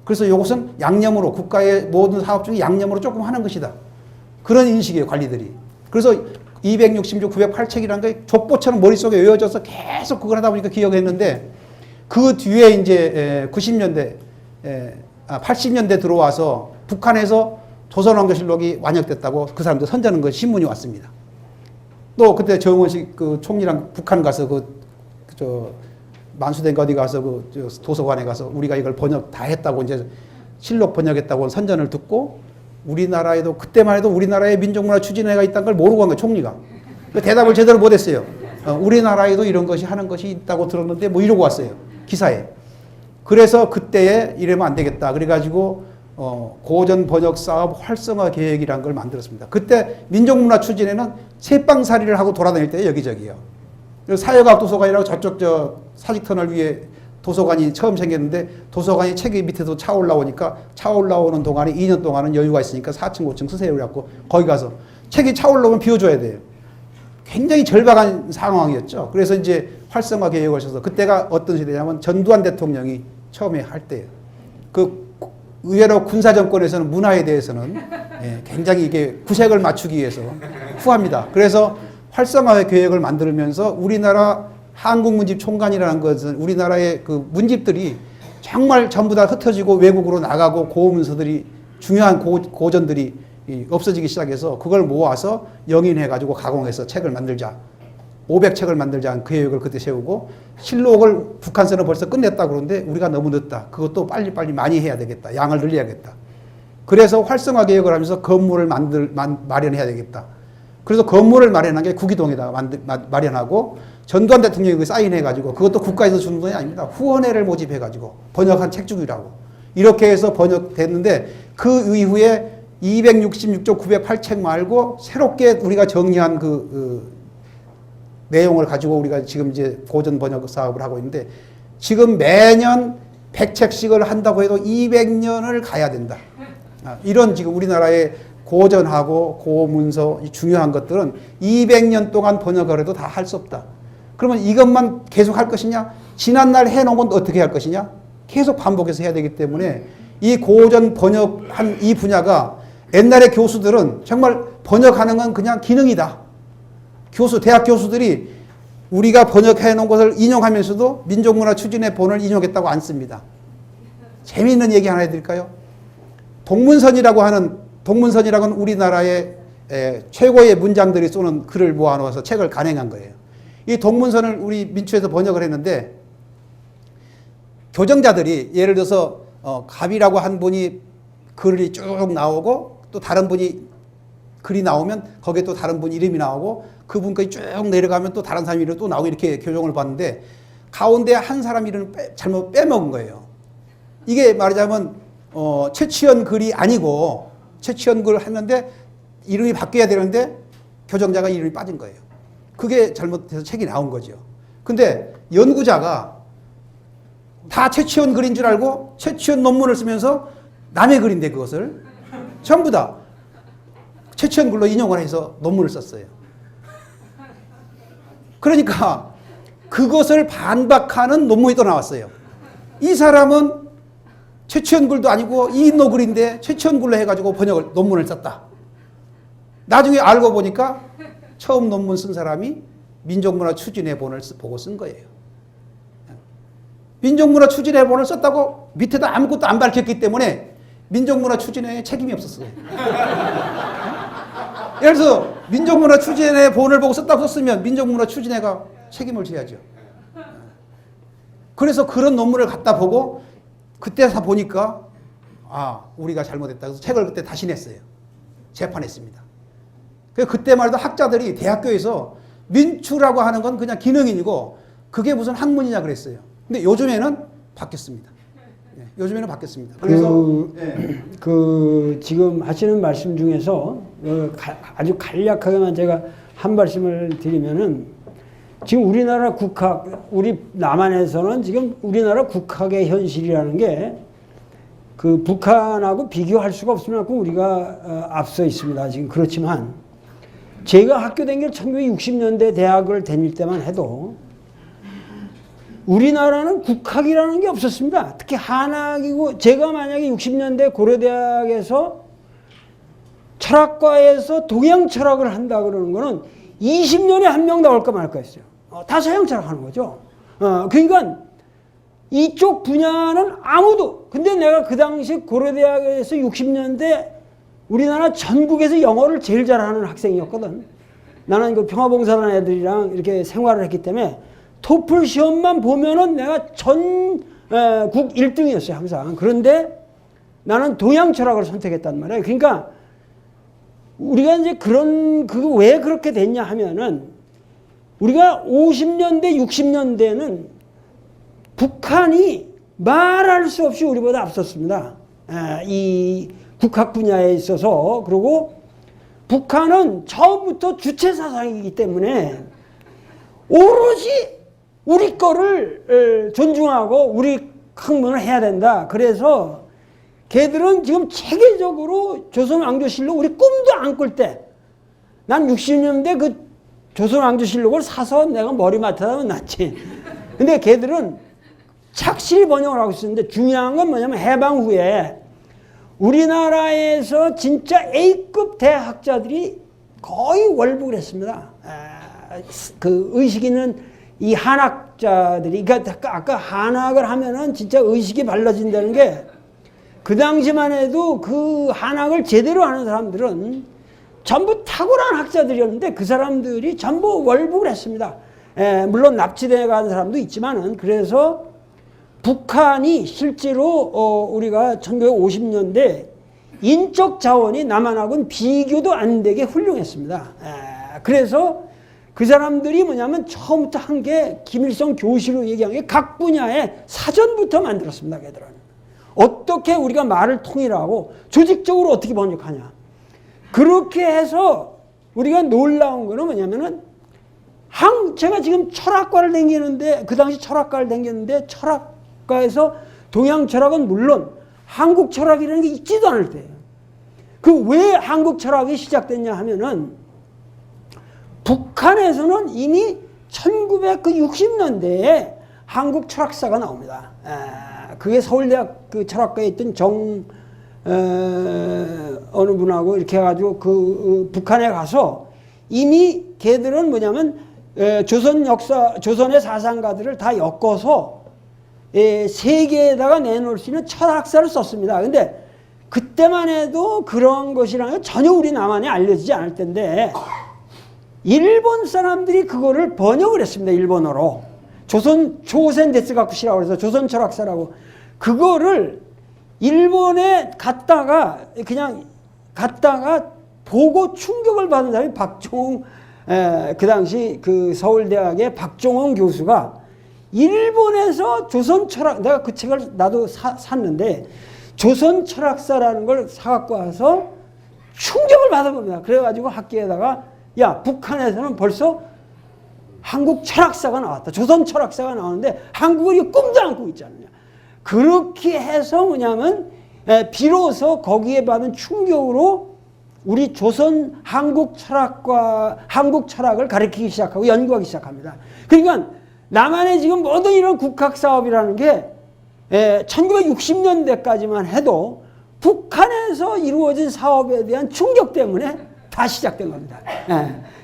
그래서 이것은 양념으로 국가의 모든 사업 중에 양념으로 조금 하는 것이다. 그런 인식이에요 관리들이. 그래서 266, 908책이라는 게 족보처럼 머릿속에 외워져서 계속 그걸 하다 보니까 기억했는데 그 뒤에 이제 90년대, 80년대 들어와서 북한에서 조선왕조실록이 완역됐다고 그 사람들 선전한 거 신문이 왔습니다. 또 그때 정원식 그 총리랑 북한 가서 만수대인가 어디 가서 도서관에 가서 우리가 이걸 번역 다 했다고 이제 실록 번역했다고 선전을 듣고 우리나라에도 그때만 해도 우리나라에 민족문화 추진회가 있다는 걸 모르고 간 거예요, 총리가. 대답을 제대로 못 했어요. 우리나라에도 이런 것이 하는 것이 있다고 들었는데 뭐 이러고 왔어요. 기사에. 그래서 그때에 이러면 안 되겠다. 그래가지고 고전 번역 사업 활성화 계획이라는 걸 만들었습니다. 그때 민족문화 추진회는 새빵살이를 하고 돌아다닐 때 여기저기요. 사회과학 도서관이라고 저쪽 사직터널 위에 도서관이 처음 생겼는데 도서관이 책이 밑에서 차 올라오니까 차 올라오는 동안에 2년 동안은 여유가 있으니까 4층, 5층 쓰세요. 그래갖고 거기 가서 책이 차 올라오면 비워줘야 돼요. 굉장히 절박한 상황이었죠. 그래서 이제 활성화 계획을 하셔서 그때가 어떤 시대냐면 전두환 대통령이 처음에 할 때예요. 의외로 군사정권에서는 문화에 대해서는 굉장히 이게 구색을 맞추기 위해서 후합니다. 그래서 활성화 계획을 만들면서 우리나라 한국문집 총관이라는 것은 우리나라의 그 문집들이 정말 전부 다 흩어지고 외국으로 나가고 고문서들이 중요한 고전들이 없어지기 시작해서 그걸 모아서 영인해가지고 가공해서 책을 만들자. 500책을 만들자는 계획을 그때 세우고 실록을 북한서는 벌써 끝냈다 그러는데 우리가 너무 늦다. 그것도 빨리빨리 많이 해야 되겠다. 양을 늘려야겠다. 그래서 활성화 계획을 하면서 건물을 마련해야 되겠다. 그래서 건물을 마련한 게 구기동에다 마련하고 전두환 대통령이 그 사인해가지고 그것도 국가에서 주는 돈이 아닙니다. 후원회를 모집해가지고 번역한 책 주기라고. 이렇게 해서 번역됐는데 그 이후에 266조 908책 말고 새롭게 우리가 정리한 내용을 가지고 우리가 지금 이제 고전 번역 사업을 하고 있는데 지금 매년 100책씩을 한다고 해도 200년을 가야 된다. 이런 지금 우리나라의 고전하고 고문서 중요한 것들은 200년 동안 번역을 해도 다 할 수 없다. 그러면 이것만 계속 할 것이냐? 지난날 해놓은 건 어떻게 할 것이냐? 계속 반복해서 해야 되기 때문에 이 고전 번역한 이 분야가 옛날의 교수들은 정말 번역하는 건 그냥 기능이다. 대학 교수들이 우리가 번역해 놓은 것을 인용하면서도 민족문화 추진의 본을 인용했다고 안 씁니다. 재미있는 얘기 하나 해드릴까요? 동문선이라고는 우리나라의 최고의 문장들이 쏘는 글을 모아놓아서 책을 간행한 거예요. 이 동문선을 우리 민초에서 번역을 했는데 교정자들이 예를 들어서 갑이라고 한 분이 글이 쭉 나오고 또 다른 분이 글이 나오면 거기에 또 다른 분 이름이 나오고 그분까지 쭉 내려가면 또 다른 사람 이름이 또 나오고 이렇게 교정을 봤는데 가운데 한 사람 이름을 잘못 빼먹은 거예요. 이게 말하자면 최치현 글이 아니고 최치현 글을 했는데 이름이 바뀌어야 되는데 교정자가 이름이 빠진 거예요. 그게 잘못돼서 책이 나온 거죠. 근데 연구자가 다 최치현 글인 줄 알고 최치현 논문을 쓰면서 남의 글인데 그것을 전부 다 최치원글로 인용을 해서 논문을 썼어요. 그러니까 그것을 반박하는 논문이 또 나왔어요. 이 사람은 최치원글도 아니고 이인노글인데 최치원글로 해가지고 논문을 썼다. 나중에 알고 보니까 처음 논문 쓴 사람이 민족문화 추진의 본을 보고 쓴 거예요. 민족문화 추진의 본을 썼다고 밑에다 아무것도 안 밝혔기 때문에 민족문화 추진에 책임이 없었어요. 예를 들어서 민족문화 추진의 본을 보고 썼다고 썼으면 민족문화 추진회가 책임을 져야죠. 그래서 그런 논문을 갖다 보고 그때 다 보니까 우리가 잘못했다. 그래서 책을 그때 다시 냈어요. 재판했습니다. 그때만 해도 학자들이 대학교에서 민추라고 하는 건 그냥 기능인이고 그게 무슨 학문이냐 그랬어요. 근데 요즘에는 바뀌었습니다. 요즘에는 바뀌었습니다. 그래서 지금 하시는 말씀 중에서 아주 간략하게만 제가 한 말씀을 드리면은 지금 우리나라 국학, 우리 남한에서는 지금 우리나라 국학의 현실이라는 게 그 북한하고 비교할 수가 없을 만큼 우리가 앞서 있습니다. 지금 그렇지만 제가 학교 다닐 1960년대 대학을 다닐 때만 해도 우리나라는 국학이라는 게 없었습니다. 특히 한학이고 제가 만약에 60년대 고려대학에서 철학과에서 동양 철학을 한다 그러는 거는 20년에 한 명 나올까 말까 했어요. 다 서양 철학 하는 거죠. 그러니까 이쪽 분야는 아무도. 근데 내가 그 당시 고려대학에서 60년대 우리나라 전국에서 영어를 제일 잘하는 학생이었거든. 나는 그 평화봉사단 애들이랑 이렇게 생활을 했기 때문에 토플 시험만 보면은 내가 전국 1등이었어요, 항상. 그런데 나는 동양 철학을 선택했단 말이에요. 그러니까 우리가 이제 왜 그렇게 됐냐 하면은 우리가 50년대, 60년대는 북한이 말할 수 없이 우리보다 앞섰습니다. 이 국학 분야에 있어서. 그리고 북한은 처음부터 주체 사상이기 때문에 오로지 우리 거를 존중하고 우리 학문을 해야 된다. 그래서 걔들은 지금 체계적으로 조선왕조실록 우리 꿈도 안 꿀 때 난 60년대 그 조선왕조실록을 사서 내가 머리맡에 하면 낫지. 근데 걔들은 착실히 번역을 하고 있었는데 중요한 건 뭐냐면 해방 후에 우리나라에서 진짜 A급 대학자들이 거의 월북을 했습니다. 그 의식 있는 이 한학자들이, 그러니까 아까 한학을 하면은 진짜 의식이 발라진다는 게 그 당시만 해도 그 한학을 제대로 하는 사람들은 전부 탁월한 학자들이었는데 그 사람들이 전부 월북을 했습니다. 물론 납치돼 간 사람도 있지만은. 그래서 북한이 실제로 우리가 1950년대 인적 자원이 남한하고는 비교도 안 되게 훌륭했습니다. 그래서 그 사람들이 뭐냐면 처음부터 한 게 김일성 교시로 얘기한 게 각 분야에 사전부터 만들었습니다. 걔들은. 어떻게 우리가 말을 통일하고 조직적으로 어떻게 번역하냐. 그렇게 해서 우리가 놀라운 거는 뭐냐면은 제가 지금 철학과를 다니는데 그 당시 철학과를 다녔는데 철학과에서 동양 철학은 물론 한국 철학이라는 게 있지도 않을 때예요. 그 왜 한국 철학이 시작됐냐 하면은 북한에서는 이미 1960년대에 한국 철학사가 나옵니다. 그게 서울대학 그 철학과에 있던 어느 분하고 이렇게 해가지고 북한에 가서 이미 걔들은 뭐냐면 조선의 사상가들을 다 엮어서 세계에다가 내놓을 수 있는 철학사를 썼습니다. 근데 그때만 해도 그런 것이라는 게 전혀 우리 남한에 알려지지 않을 텐데 일본 사람들이 그거를 번역을 했습니다. 일본어로. 조센 데스가쿠시라고 해서 조선 철학사라고. 그거를 일본에 갔다가 보고 충격을 받은 사람이 박종홍, 그 당시 그 서울대학의 박종홍 교수가 일본에서 조선 철학, 내가 그 책을 나도 샀는데 조선 철학사라는 걸 사갖고 와서 충격을 받아봅니다. 그래가지고 학교에다가 야, 북한에서는 벌써 한국 철학사가 나왔다. 조선 철학사가 나오는데 한국은 꿈도 안 꾸고 있지 않느냐. 그렇게 해서 뭐냐면 비로소 거기에 받은 충격으로 우리 조선 한국 철학을 가르치기 시작하고 연구하기 시작합니다. 그러니까 남한의 지금 모든 이런 국학 사업이라는 게 1960년대까지만 해도 북한에서 이루어진 사업에 대한 충격 때문에 다 시작된 겁니다.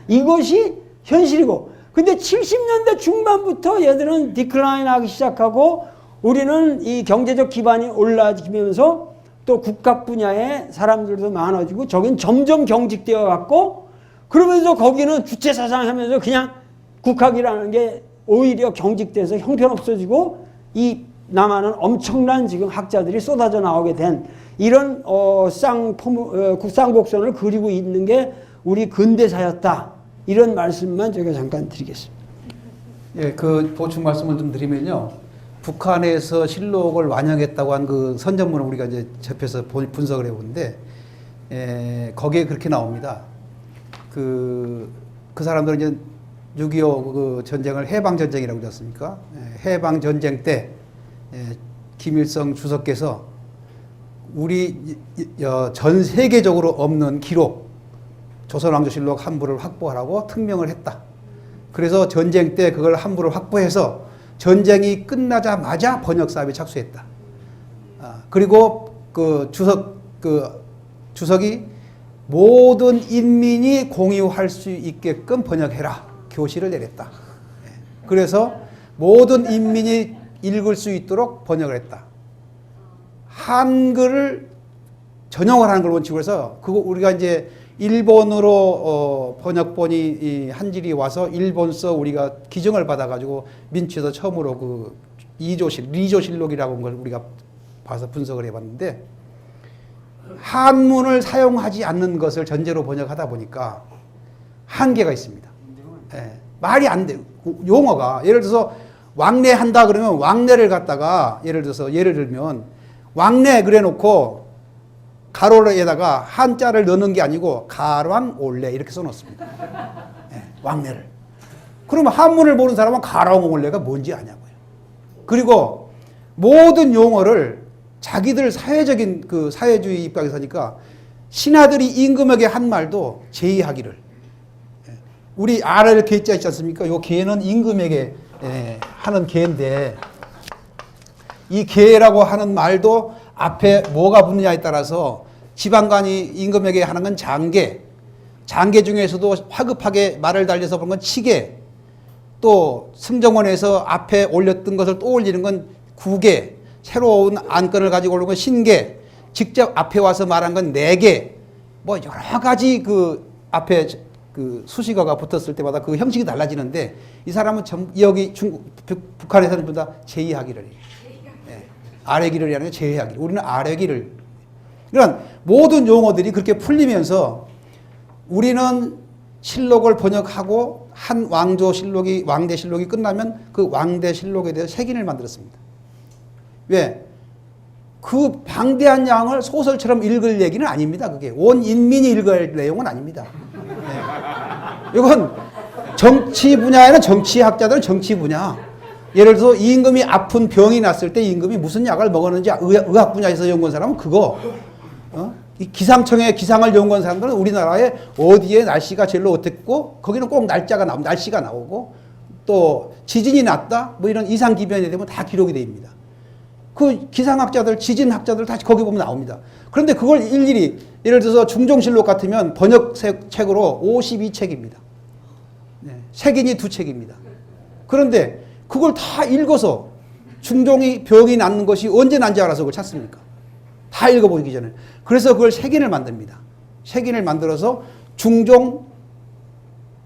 이것이 현실이고, 근데 70년대 중반부터 얘들은 디클라인 하기 시작하고 우리는 이 경제적 기반이 올라지면서 또 국학 분야의 사람들도 많아지고 저긴 점점 경직되어 갔고, 그러면서 거기는 주체사상 하면서 그냥 국학이라는 게 오히려 경직돼서 형편없어지고 이 남한은 엄청난 지금 학자들이 쏟아져 나오게 된 이런 쌍곡선을 그리고 있는 게 우리 근대사였다. 이런 말씀만 제가 잠깐 드리겠습니다. 예, 그 보충 말씀을 좀 드리면요. 북한에서 실록을 완영했다고 한 그 선전문을 우리가 이제 접해서 분석을 해보는데, 거기에 그렇게 나옵니다. 그 사람들은 이제 6.25 그 전쟁을 해방전쟁이라고 그러지 않습니까? 해방전쟁 때, 김일성 주석께서 우리 전 세계적으로 없는 기록, 조선왕조실록 한 부를 확보하라고 특명을 했다. 그래서 전쟁 때 그걸 한 부를 확보해서 전쟁이 끝나자마자 번역 사업에 착수했다. 그리고 그 주석이 모든 인민이 공유할 수 있게끔 번역해라. 교시를 내렸다. 그래서 모든 인민이 읽을 수 있도록 번역을 했다. 한글을 전용을 하는 걸 원칙으로 해서 그거 우리가 이제 일본어로 번역본이 한질이 와서 일본서 우리가 기증을 받아가지고 민추에서 처음으로 그 리조실록이라고 하는 걸 우리가 봐서 분석을 해봤는데, 한문을 사용하지 않는 것을 전제로 번역하다 보니까 한계가 있습니다. 말이 안 돼요. 용어가 예를 들어서 왕래한다 그러면 왕래를 갖다가 예를 들면 왕래 그래 놓고 가로에다가 한자를 넣는 게 아니고 가랑올래 이렇게 써놓습니다. 왕래를. 그러면 한문을 모르는 사람은 가랑올래가 뭔지 아냐고요. 그리고 모든 용어를 자기들 사회적인 그 사회주의 입장에서 하니까 신하들이 임금에게 한 말도 제의하기를. 우리 아를 계자 있지 않습니까? 이 계는 임금에게 하는 계인데, 이 계라고 하는 말도 앞에 뭐가 붙느냐에 따라서 지방관이 임금에게 하는 건 장계, 장계 중에서도 화급하게 말을 달려서 보는 건 치계, 또 승정원에서 앞에 올렸던 것을 또 올리는 건 구계, 새로운 안건을 가지고 오는 건 신계, 직접 앞에 와서 말한 건 네계, 뭐 여러 가지 그 앞에 그 수식어가 붙었을 때마다 그 형식이 달라지는데, 이 사람은 여기 북한에서는 전부 다 제의하기를 해요. 아래기를 하는 게 제외하기. 우리는 아래기를. 그러니까 모든 용어들이 그렇게 풀리면서 우리는 실록을 번역하고 한 왕대 실록이 끝나면 그 왕대 실록에 대해서 색인을 만들었습니다. 왜? 그 방대한 양을 소설처럼 읽을 얘기는 아닙니다. 그게 온 인민이 읽을 내용은 아닙니다. 이건 정치 분야에는 정치학자들은 정치 분야. 예를 들어서 임금이 아픈 병이 났을 때 임금이 무슨 약을 먹었는지 의학 분야에서 연구한 사람은 그거, 이 기상청에 기상을 연구한 사람들은 우리나라에 어디에 날씨가 제일로 어땠고 거기는 꼭 날씨가 나오고, 또 지진이 났다 뭐 이런 이상 기변이 되면 다 기록이 됩니다. 그 기상학자들, 지진학자들 다 거기 보면 나옵니다. 그런데 그걸 일일이 예를 들어서 중종실록 같으면 번역책으로 52책입니다. 색인이 2책입니다. 그런데 그걸 다 읽어서 중종이 병이 낫는 것이 언제 난지 알아서 그걸 찾습니까? 다 읽어보기 전에. 그래서 그걸 색인을 만듭니다. 색인을 만들어서 중종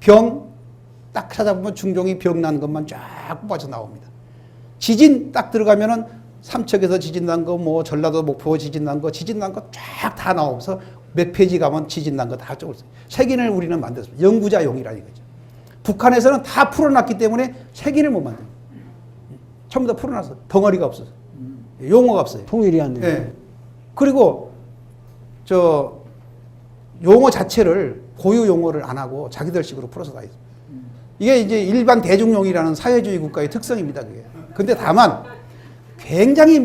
병 딱 찾아보면 중종이 병 난 것만 쫙 뽑아서 나옵니다. 지진 딱 들어가면은 삼척에서 지진 난 거, 뭐 전라도 목포 지진 난 거 쫙 다 나오면서 몇 페이지 가면 지진 난 거 다 적을 써요. 색인을 우리는 만들었습니다. 연구자용이라는 거죠. 북한에서는 다 풀어놨기 때문에 색인을 못 만듭니다. 전부 다 풀어놨어. 덩어리가 없어서. 용어가 없어요. 통일이 안 돼요. 네. 그리고 용어 자체를 고유 용어를 안 하고 자기들식으로 풀어서 다 있어요. 이게 이제 일반 대중용이라는 사회주의 국가의 특성입니다. 그게. 근데 다만 굉장히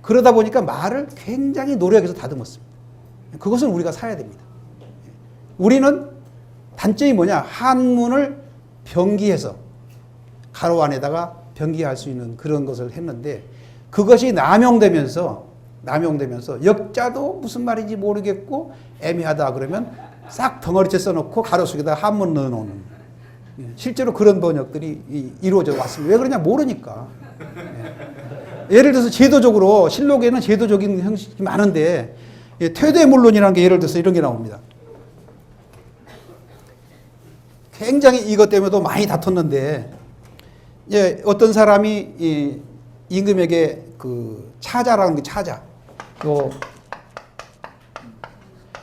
그러다 보니까 말을 굉장히 노력해서 다듬었습니다. 그것은 우리가 사야 됩니다. 우리는 단점이 뭐냐? 한문을 병기해서 가로 안에다가 병기할 수 있는 그런 것을 했는데 그것이 남용되면서 역자도 무슨 말인지 모르겠고 애매하다 그러면 싹 덩어리째 써놓고 가로 속에다 한문 넣어놓는 실제로 그런 번역들이 이루어져 왔습니다. 왜 그러냐? 모르니까. 예를 들어서 제도적으로 실록에는 제도적인 형식이 많은데 퇴대물론이라는 게 예를 들어서 이런 게 나옵니다. 굉장히 이것 때문에도 많이 다퉜는데 어떤 사람이 임금에게 그 차자라는 게 차자.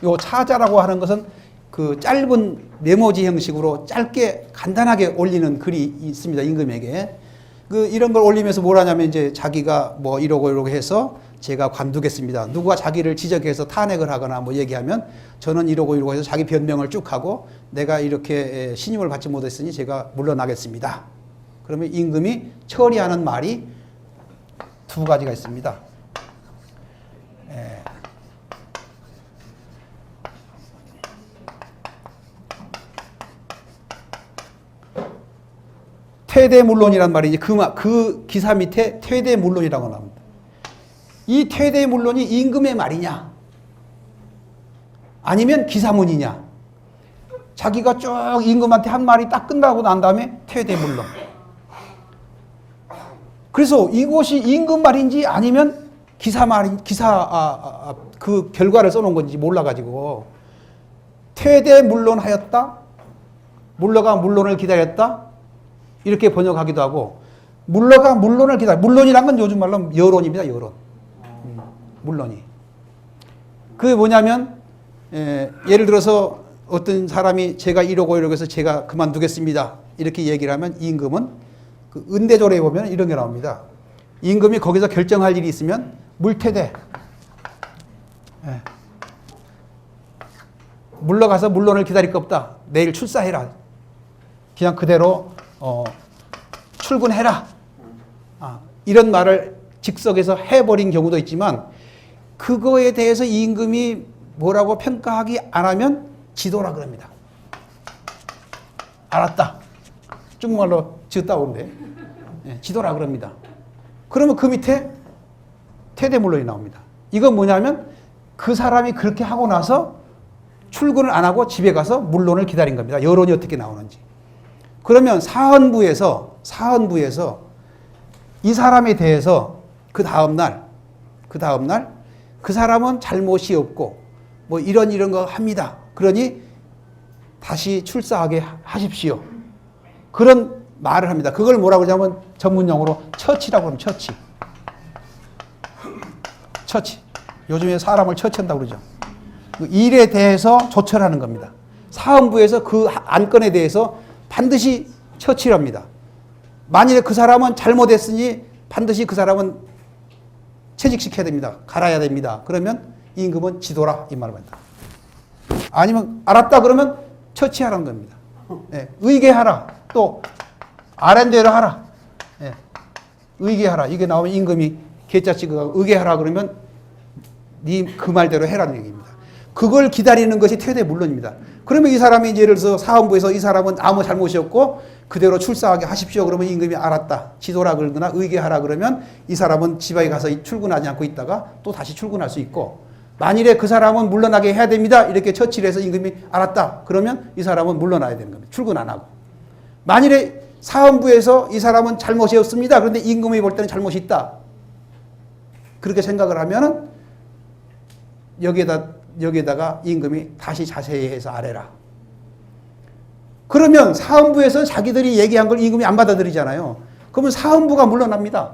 요 차자라고 하는 것은 그 짧은 메모지 형식으로 짧게 간단하게 올리는 글이 있습니다. 임금에게. 이런 걸 올리면서 뭘 하냐면 이제 자기가 뭐 이러고 해서 제가 관두겠습니다. 누가 자기를 지적해서 탄핵을 하거나 뭐 얘기하면 저는 이러고 해서 자기 변명을 쭉 하고 내가 이렇게 신임을 받지 못했으니 제가 물러나겠습니다. 그러면 임금이 처리하는 말이 두 가지가 있습니다. 퇴대물론이란 말이 이제 그 기사 밑에 퇴대물론이라고 나옵니다. 이 퇴대물론이 임금의 말이냐? 아니면 기사문이냐? 자기가 쭉 임금한테 한 말이 딱 끝나고 난 다음에 퇴대물론. 그래서 이것이 임금 말인지 아니면 그 결과를 써놓은 건지 몰라가지고 퇴대물론하였다? 물러가 물론을 기다렸다? 이렇게 번역하기도 하고 물러가 물론을 기다려. 물론이란 건 요즘 말로 여론입니다. 여론. 물론이. 그게 뭐냐면 예를 들어서 어떤 사람이 제가 이러고 해서 제가 그만두겠습니다. 이렇게 얘기를 하면 임금은 그 은대조례에 보면 이런 게 나옵니다. 임금이 거기서 결정할 일이 있으면 물퇴대. 물러가서 물론을 기다릴 거 없다. 내일 출사해라. 그냥 그대로 출근해라. 이런 말을 즉석에서 해버린 경우도 있지만 그거에 대해서 임금이 뭐라고 평가하기 안 하면 지도라 그럽니다. 알았다. 중국말로 지었다 오는데 지도라 그럽니다. 그러면 그 밑에 퇴대물론이 나옵니다. 이건 뭐냐면 그 사람이 그렇게 하고 나서 출근을 안 하고 집에 가서 물론을 기다린 겁니다. 여론이 어떻게 나오는지. 그러면 사헌부에서 이 사람에 대해서 그 다음날 그 사람은 잘못이 없고 뭐 이런 거 합니다. 그러니 다시 출사하게 하십시오. 그런 말을 합니다. 그걸 뭐라고 하냐면 전문용어로 처치라고 하면 처치. 요즘에 사람을 처치한다고 그러죠. 일에 대해서 조처를 하는 겁니다. 사헌부에서 그 안건에 대해서 반드시 처치를 합니다. 만일에 그 사람은 잘못했으니 반드시 그 사람은 퇴직시켜야 됩니다. 갈아야 됩니다. 그러면 임금은 지도라 이 말을 합니다. 아니면 알았다 그러면 처치하라는 겁니다. 의계하라. 또 아랜대로 하라. 의계하라. 이게 나오면 임금이 계자치가 의계하라 그러면 네 그 말대로 해라는 얘기입니다. 그걸 기다리는 것이 퇴대물론입니다. 그러면 이 사람이 예를 들어서 사헌부에서 이 사람은 아무 잘못이 없고 그대로 출사하게 하십시오. 그러면 임금이 알았다. 지도라 그러거나 의계하라 그러면 이 사람은 집에 가서 출근하지 않고 있다가 또 다시 출근할 수 있고 만일에 그 사람은 물러나게 해야 됩니다. 이렇게 처치를 해서 임금이 알았다. 그러면 이 사람은 물러나야 되는 겁니다. 출근 안 하고. 만일에 사헌부에서 이 사람은 잘못이 없습니다. 그런데 임금이 볼 때는 잘못이 있다. 그렇게 생각을 하면은 여기에다가 임금이 다시 자세히 해서 아래라. 그러면 사헌부에서 자기들이 얘기한 걸 임금이 안 받아들이잖아요. 그러면 사헌부가 물러납니다.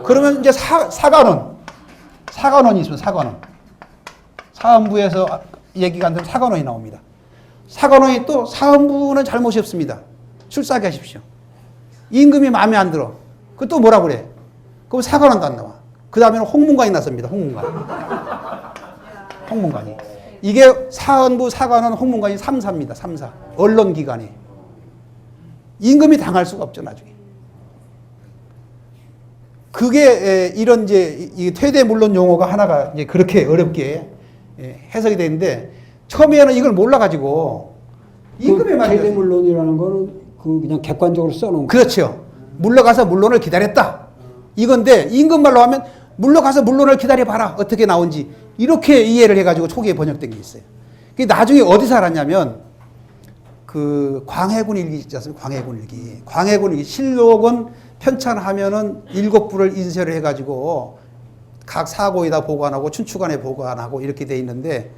그러면 이제 사관원이 있습니다. 사관원. 사헌부에서 얘기가 안 되면 사관원이 나옵니다. 사관원이 또 사헌부는 잘못이 없습니다. 출사하게 하십시오. 임금이 마음에 안 들어. 그또 뭐라 그래? 그럼 사관원도 안 나와. 그 다음에는 홍문관이 나섭니다. 홍문관이. 이게 사헌부, 사관원, 홍문관이 3사입니다. 3사. 언론기관이. 임금이 당할 수가 없죠, 나중에. 그게 이런 이제 퇴대물론 용어가 하나가 이제 그렇게 어렵게 해석이 되는데 처음에는 이걸 몰라가지고 임금의 말이 대대물론이라는 거는 그 그냥 객관적으로 써놓은 거. 그렇죠. 물러가서 물론을 기다렸다. 이건데 임금 말로 하면 물러가서 물론을 기다려봐라. 어떻게 나온지. 이렇게 이해를 해가지고 초기에 번역된 게 있어요. 그게 나중에 어디서 알았냐면 그 광해군 일기 있지 않습니까? 광해군 일기. 광해군 일기. 실록은 편찬하면은 7부를 인쇄를 해가지고 각 사고에다 보관하고 춘추관에 보관하고 이렇게 돼 있는데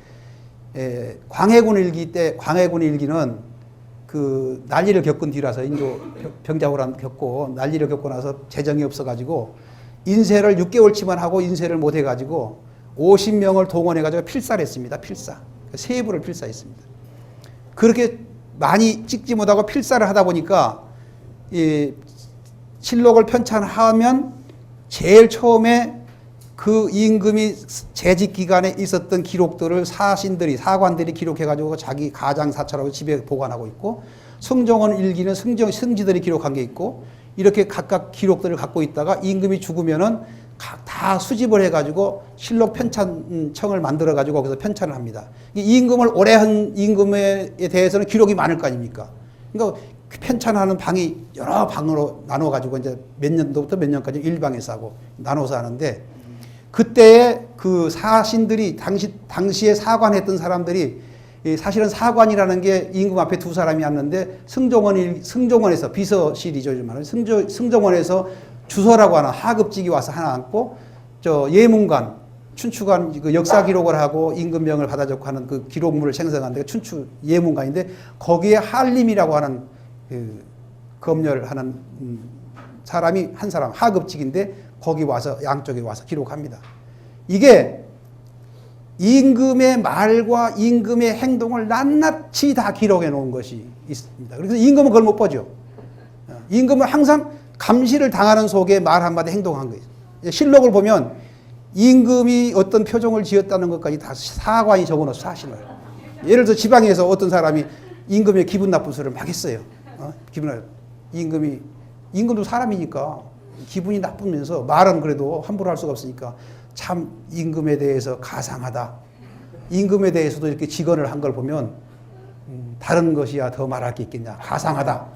광해군 일기 때 광해군 일기는 그 난리를 겪은 뒤라서 인조 병자호란 겪고 난리를 겪고 나서 재정이 없어가지고 인쇄를 6개월치만 하고 인쇄를 못 해가지고 50명을 동원해가지고 필사를 했습니다. 필사. 세 부를 필사했습니다. 그렇게 많이 찍지 못하고 필사를 하다 보니까 이 실록을 편찬하면 제일 처음에 그 임금이 재직 기간에 있었던 기록들을 사관들이 기록해가지고 자기 가장사찰하고 집에 보관하고 있고 승정원 일기는 승지들이 기록한 게 있고 이렇게 각각 기록들을 갖고 있다가 임금이 죽으면은 다 수집을 해가지고 실록 편찬청을 만들어가지고 거기서 편찬을 합니다. 이 임금을 오래 한 임금에 대해서는 기록이 많을 거 아닙니까? 그러니까 편찬하는 방이 여러 방으로 나눠가지고 이제 몇 년도부터 몇 년까지 일방에서 하고 나눠서 하는데 그때의 그 사신들이 당시에 사관했던 사람들이 사실은 사관이라는 게 임금 앞에 두 사람이 왔는데 승정원에서 비서실이죠. 승정원에서 주서라고 하는 하급직이 와서 하나 앉고 저 예문관 춘추관 그 역사 기록을 하고 임금명을 받아 적고 하는 그 기록물을 생성한 데가 춘추 예문관인데 거기에 한림이라고 하는 그 검열하는 사람이 한 사람 하급직인데 거기 와서 양쪽에 와서 기록합니다. 이게 임금의 말과 임금의 행동을 낱낱이 다 기록해 놓은 것이 있습니다. 그래서 임금은 그걸 못 보죠. 임금은 항상 감시를 당하는 속에 말 한마디 행동한 거예요. 실록을 보면 임금이 어떤 표정을 지었다는 것까지 다 사관이 적어놓은 사실을. 예를 들어 지방에서 어떤 사람이 임금의 기분 나쁜 소리를 막 했어요. 임금도 사람이니까 기분이 나쁘면서 말은 그래도 함부로 할 수가 없으니까 참 임금에 대해서 가상하다. 임금에 대해서도 이렇게 직언을 한 걸 보면 다른 것이야 더 말할 게 있겠냐. 가상하다.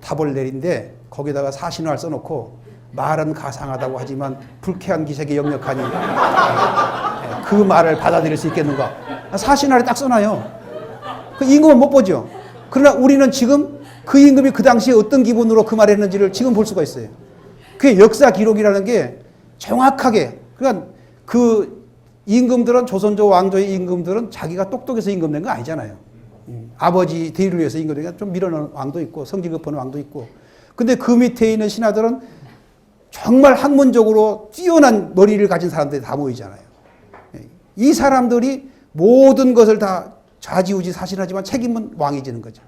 답을 내린데 거기다가 사신화를 써놓고 말은 가상하다고 하지만 불쾌한 기색이 역력하니 그 말을 받아들일 수 있겠는가. 사신화를 딱 써놔요. 그 임금은 못 보죠. 그러나 우리는 지금 그 임금이 그 당시에 어떤 기분으로 그 말을 했는지를 지금 볼 수가 있어요. 그게 역사 기록이라는 게 정확하게 그러니까 그 임금들은 조선조 왕조의 임금들은 자기가 똑똑해서 임금 된 거 아니잖아요. 아버지 대의를 위해서 임금 된 게 좀 밀어넣은 왕도 있고 성질 급한 왕도 있고 근데 그 밑에 있는 신하들은 정말 학문적으로 뛰어난 머리를 가진 사람들이 다 모이잖아요. 이 사람들이 모든 것을 다 좌지우지 사실하지만 책임은 왕이 지는 거죠.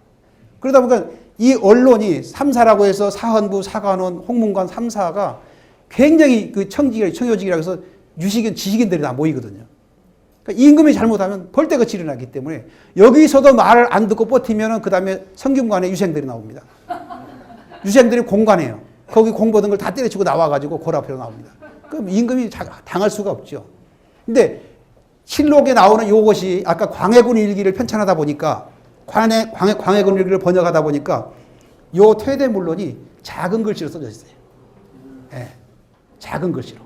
그러다 보니까 이 언론이 3사라고 해서 사헌부, 사관원, 홍문관 3사가 굉장히 그 청요직이라고 해서 지식인들이 다 모이거든요. 그러니까 임금이 잘못하면 벌떼같이 일어나기 때문에 여기서도 말을 안 듣고 버티면 그 다음에 성균관에 유생들이 나옵니다. 유생들이 공관해요. 거기 공부하던 걸 다 때려치고 나와가지고 골 앞으로 나옵니다. 그럼 임금이 당할 수가 없죠. 근데 실록에 나오는 이것이 아까 광해군 일기를 편찬하다 보니까 광해군 일기를 번역하다 보니까 요 퇴대물론이 작은 글씨로 써져 있어요. 네, 작은 글씨로.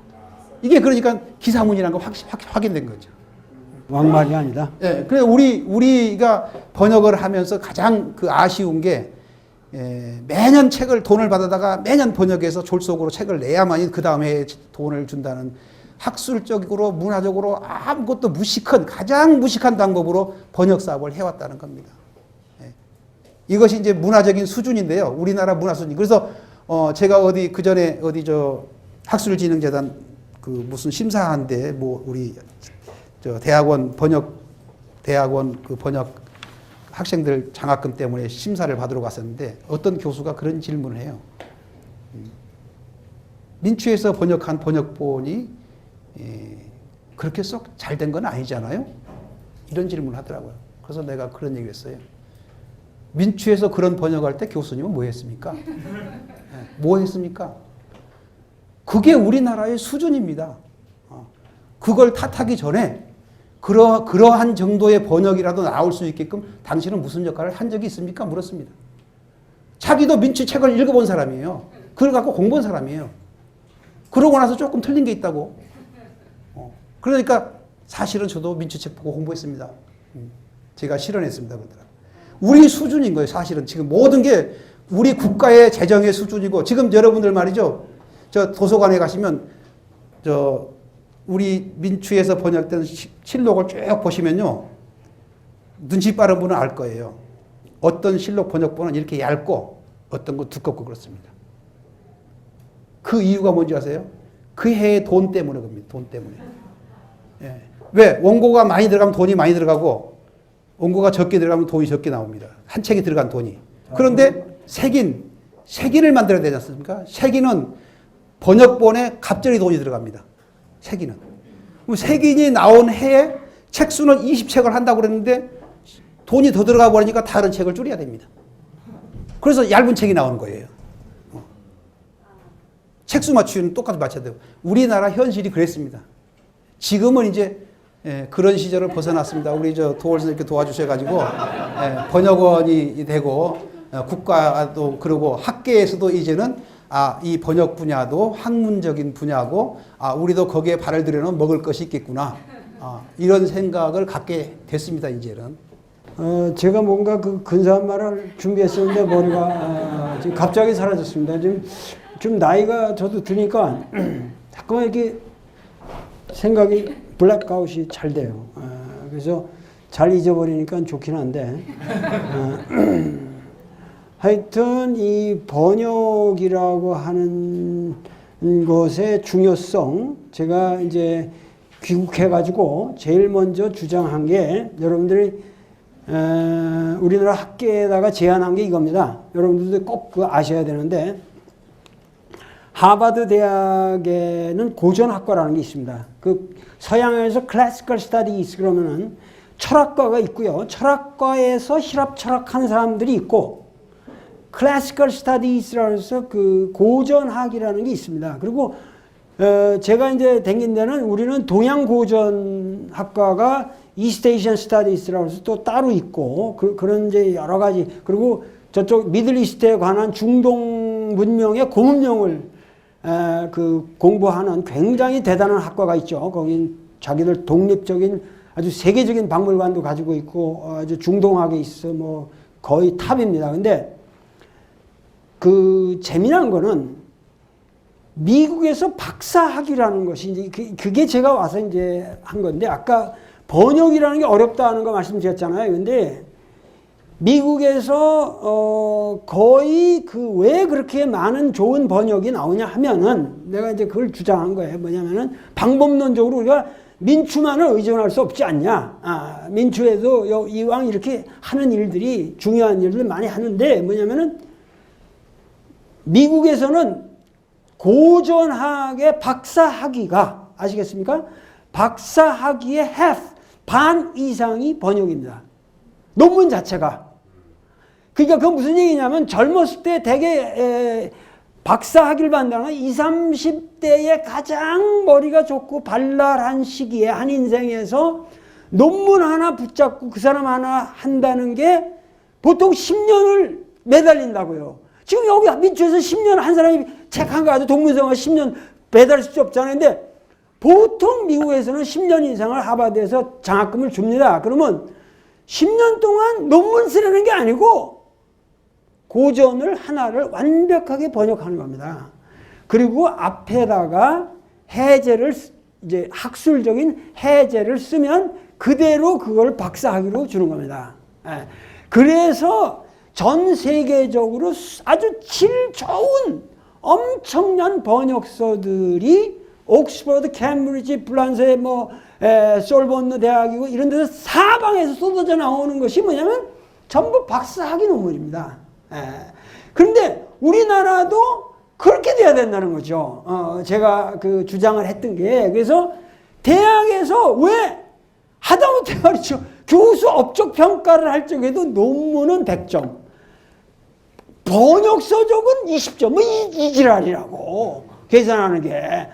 이게 그러니까 기사문이라는 거 확인된 거죠. 왕말이 아니다. 예, 그래서 우리가 번역을 하면서 가장 그 아쉬운 게 매년 돈을 받아다가 매년 번역해서 졸속으로 책을 내야만이 그 다음에 돈을 준다는 학술적으로 문화적으로 아무것도 가장 무식한 방법으로 번역 사업을 해왔다는 겁니다. 이것이 이제 문화적인 수준인데요. 우리나라 문화 수준. 그래서 제가 그 전에 학술진흥재단 그 무슨 심사한데 우리 대학원 그 번역 학생들 장학금 때문에 심사를 받으러 갔었는데 어떤 교수가 그런 질문을 해요. 민추에서 번역한 번역본이 그렇게 썩 잘 된 건 아니잖아요. 이런 질문을 하더라고요. 그래서 내가 그런 얘기를 했어요. 민추에서 그런 번역할 때 교수님은 뭐 했습니까? 뭐 했습니까? 그게 우리나라의 수준입니다. 그걸 탓하기 전에 그러한 정도의 번역이라도 나올 수 있게끔 당신은 무슨 역할을 한 적이 있습니까? 물었습니다. 자기도 민추 책을 읽어본 사람이에요. 그걸 갖고 공부한 사람이에요. 그러고 나서 조금 틀린 게 있다고. 그러니까 사실은 저도 민추 책 보고 공부했습니다. 제가 실현했습니다. 그러더라고요. 우리 수준인 거예요. 사실은 지금 모든 게 우리 국가의 재정의 수준이고 지금 여러분들 말이죠. 저 도서관에 가시면 우리 민추에서 번역된 실록을 쭉 보시면요. 눈치 빠른 분은 알 거예요. 어떤 실록 번역본은 이렇게 얇고 어떤 건 두껍고 그렇습니다. 그 이유가 뭔지 아세요? 그 해의 돈 때문에 그럽니다. 돈 때문에. 예. 왜? 원고가 많이 들어가면 돈이 많이 들어가고 원고가 적게 들어가면 돈이 적게 나옵니다. 한 책에 들어간 돈이. 그런데 색인을 만들어야 되지 않습니까? 색인은 번역본에 갑자기 돈이 들어갑니다. 색인은. 그럼 색인이 나온 해에 책 수는 20책을 한다고 그랬는데 돈이 더 들어가 버리니까 다른 책을 줄여야 됩니다. 그래서 얇은 책이 나오는 거예요. 책수 맞추기는 똑같이 맞춰야 되고. 우리나라 현실이 그랬습니다. 지금은 이제 그런 시절을 벗어났습니다. 우리 도월 선생님께 도와주셔가지고 번역원이 되고 국가도 그러고 학계에서도 이제는 이 번역 분야도 학문적인 분야고 우리도 거기에 발을 들여놓으면 먹을 것이 있겠구나. 이런 생각을 갖게 됐습니다. 이제는. 제가 뭔가 그 근사한 말을 준비했었는데 머리가 지금 갑자기 사라졌습니다. 좀 나이가 저도 드니까 자꾸만 이렇게 생각이 블랙아웃이 잘 돼요. 그래서 잘 잊어버리니까 좋긴 한데 하여튼 이 번역이라고 하는 것의 중요성 제가 이제 귀국해가지고 제일 먼저 주장한 게 여러분들이 우리나라 학계에다가 제안한 게 이겁니다. 여러분들도 꼭 그거 아셔야 되는데 하버드 대학에는 고전학과라는 게 있습니다. 그 서양에서 클래시컬 스터디스 그러면은 철학과가 있고요. 철학과에서 힐합 철학하는 사람들이 있고 클래시컬 스터디스라고 해서 그 고전학이라는 게 있습니다. 그리고 제가 이제 댕긴 데는 우리는 동양 고전학과가 이스트 에이시안 스터디스라고 해서 또 따로 있고 그런 이제 여러 가지 그리고 저쪽 미들 이스트에 관한 중동 문명의 고문명을 공부하는 굉장히 대단한 학과가 있죠. 거긴 자기들 독립적인 아주 세계적인 박물관도 가지고 있고 아주 중동학에 있어 뭐 거의 탑입니다. 근데 그 재미난 거는 미국에서 박사학위라는 것이 이제 그게 제가 와서 이제 한 건데 아까 번역이라는 게 어렵다는 거 말씀드렸잖아요. 근데 미국에서 거의 왜 그렇게 많은 좋은 번역이 나오냐 하면은 내가 이제 그걸 주장한 거예요. 뭐냐면은 방법론적으로 우리가 민추만을 의존할 수 없지 않냐. 민추에도 이왕 이렇게 하는 일들이 중요한 일들 많이 하는데 뭐냐면은 미국에서는 고전학의 박사학위가 아시겠습니까? 박사학위의 반 이상이 번역입니다. 논문 자체가. 그러니까 그건 무슨 얘기냐면 젊었을 때 되게 박사학위를 받는다는 20, 30대에 가장 머리가 좋고 발랄한 시기에 한 인생에서 논문 하나 붙잡고 그 사람 하나 한다는 게 보통 10년을 매달린다고요. 지금 여기 민주에서 10년 한 사람이 책 한 거 가지고 동문서가 10년 배달할 수 없잖아요. 근데 보통 미국에서는 10년 이상을 하버드에서 장학금을 줍니다. 그러면 10년 동안 논문 쓰려는 게 아니고 고전을 하나를 완벽하게 번역하는 겁니다. 그리고 앞에다가 해제를 이제 학술적인 해제를 쓰면 그대로 그걸 박사학위로 주는 겁니다. 그래서 전 세계적으로 아주 질 좋은 엄청난 번역서들이 옥스퍼드, 캠브리지, 프랑스의 솔본느 대학이고 이런 데서 사방에서 쏟아져 나오는 것이 뭐냐면 전부 박사학위 논문입니다. 그런데 우리나라도 그렇게 돼야 된다는 거죠. 제가 그 주장을 했던 게 그래서 대학에서 왜 하다못해 말이죠. 교수 업적 평가를 할 적에도 논문은 100점, 번역 서적은 20점, 이 지랄이라고 계산하는 게,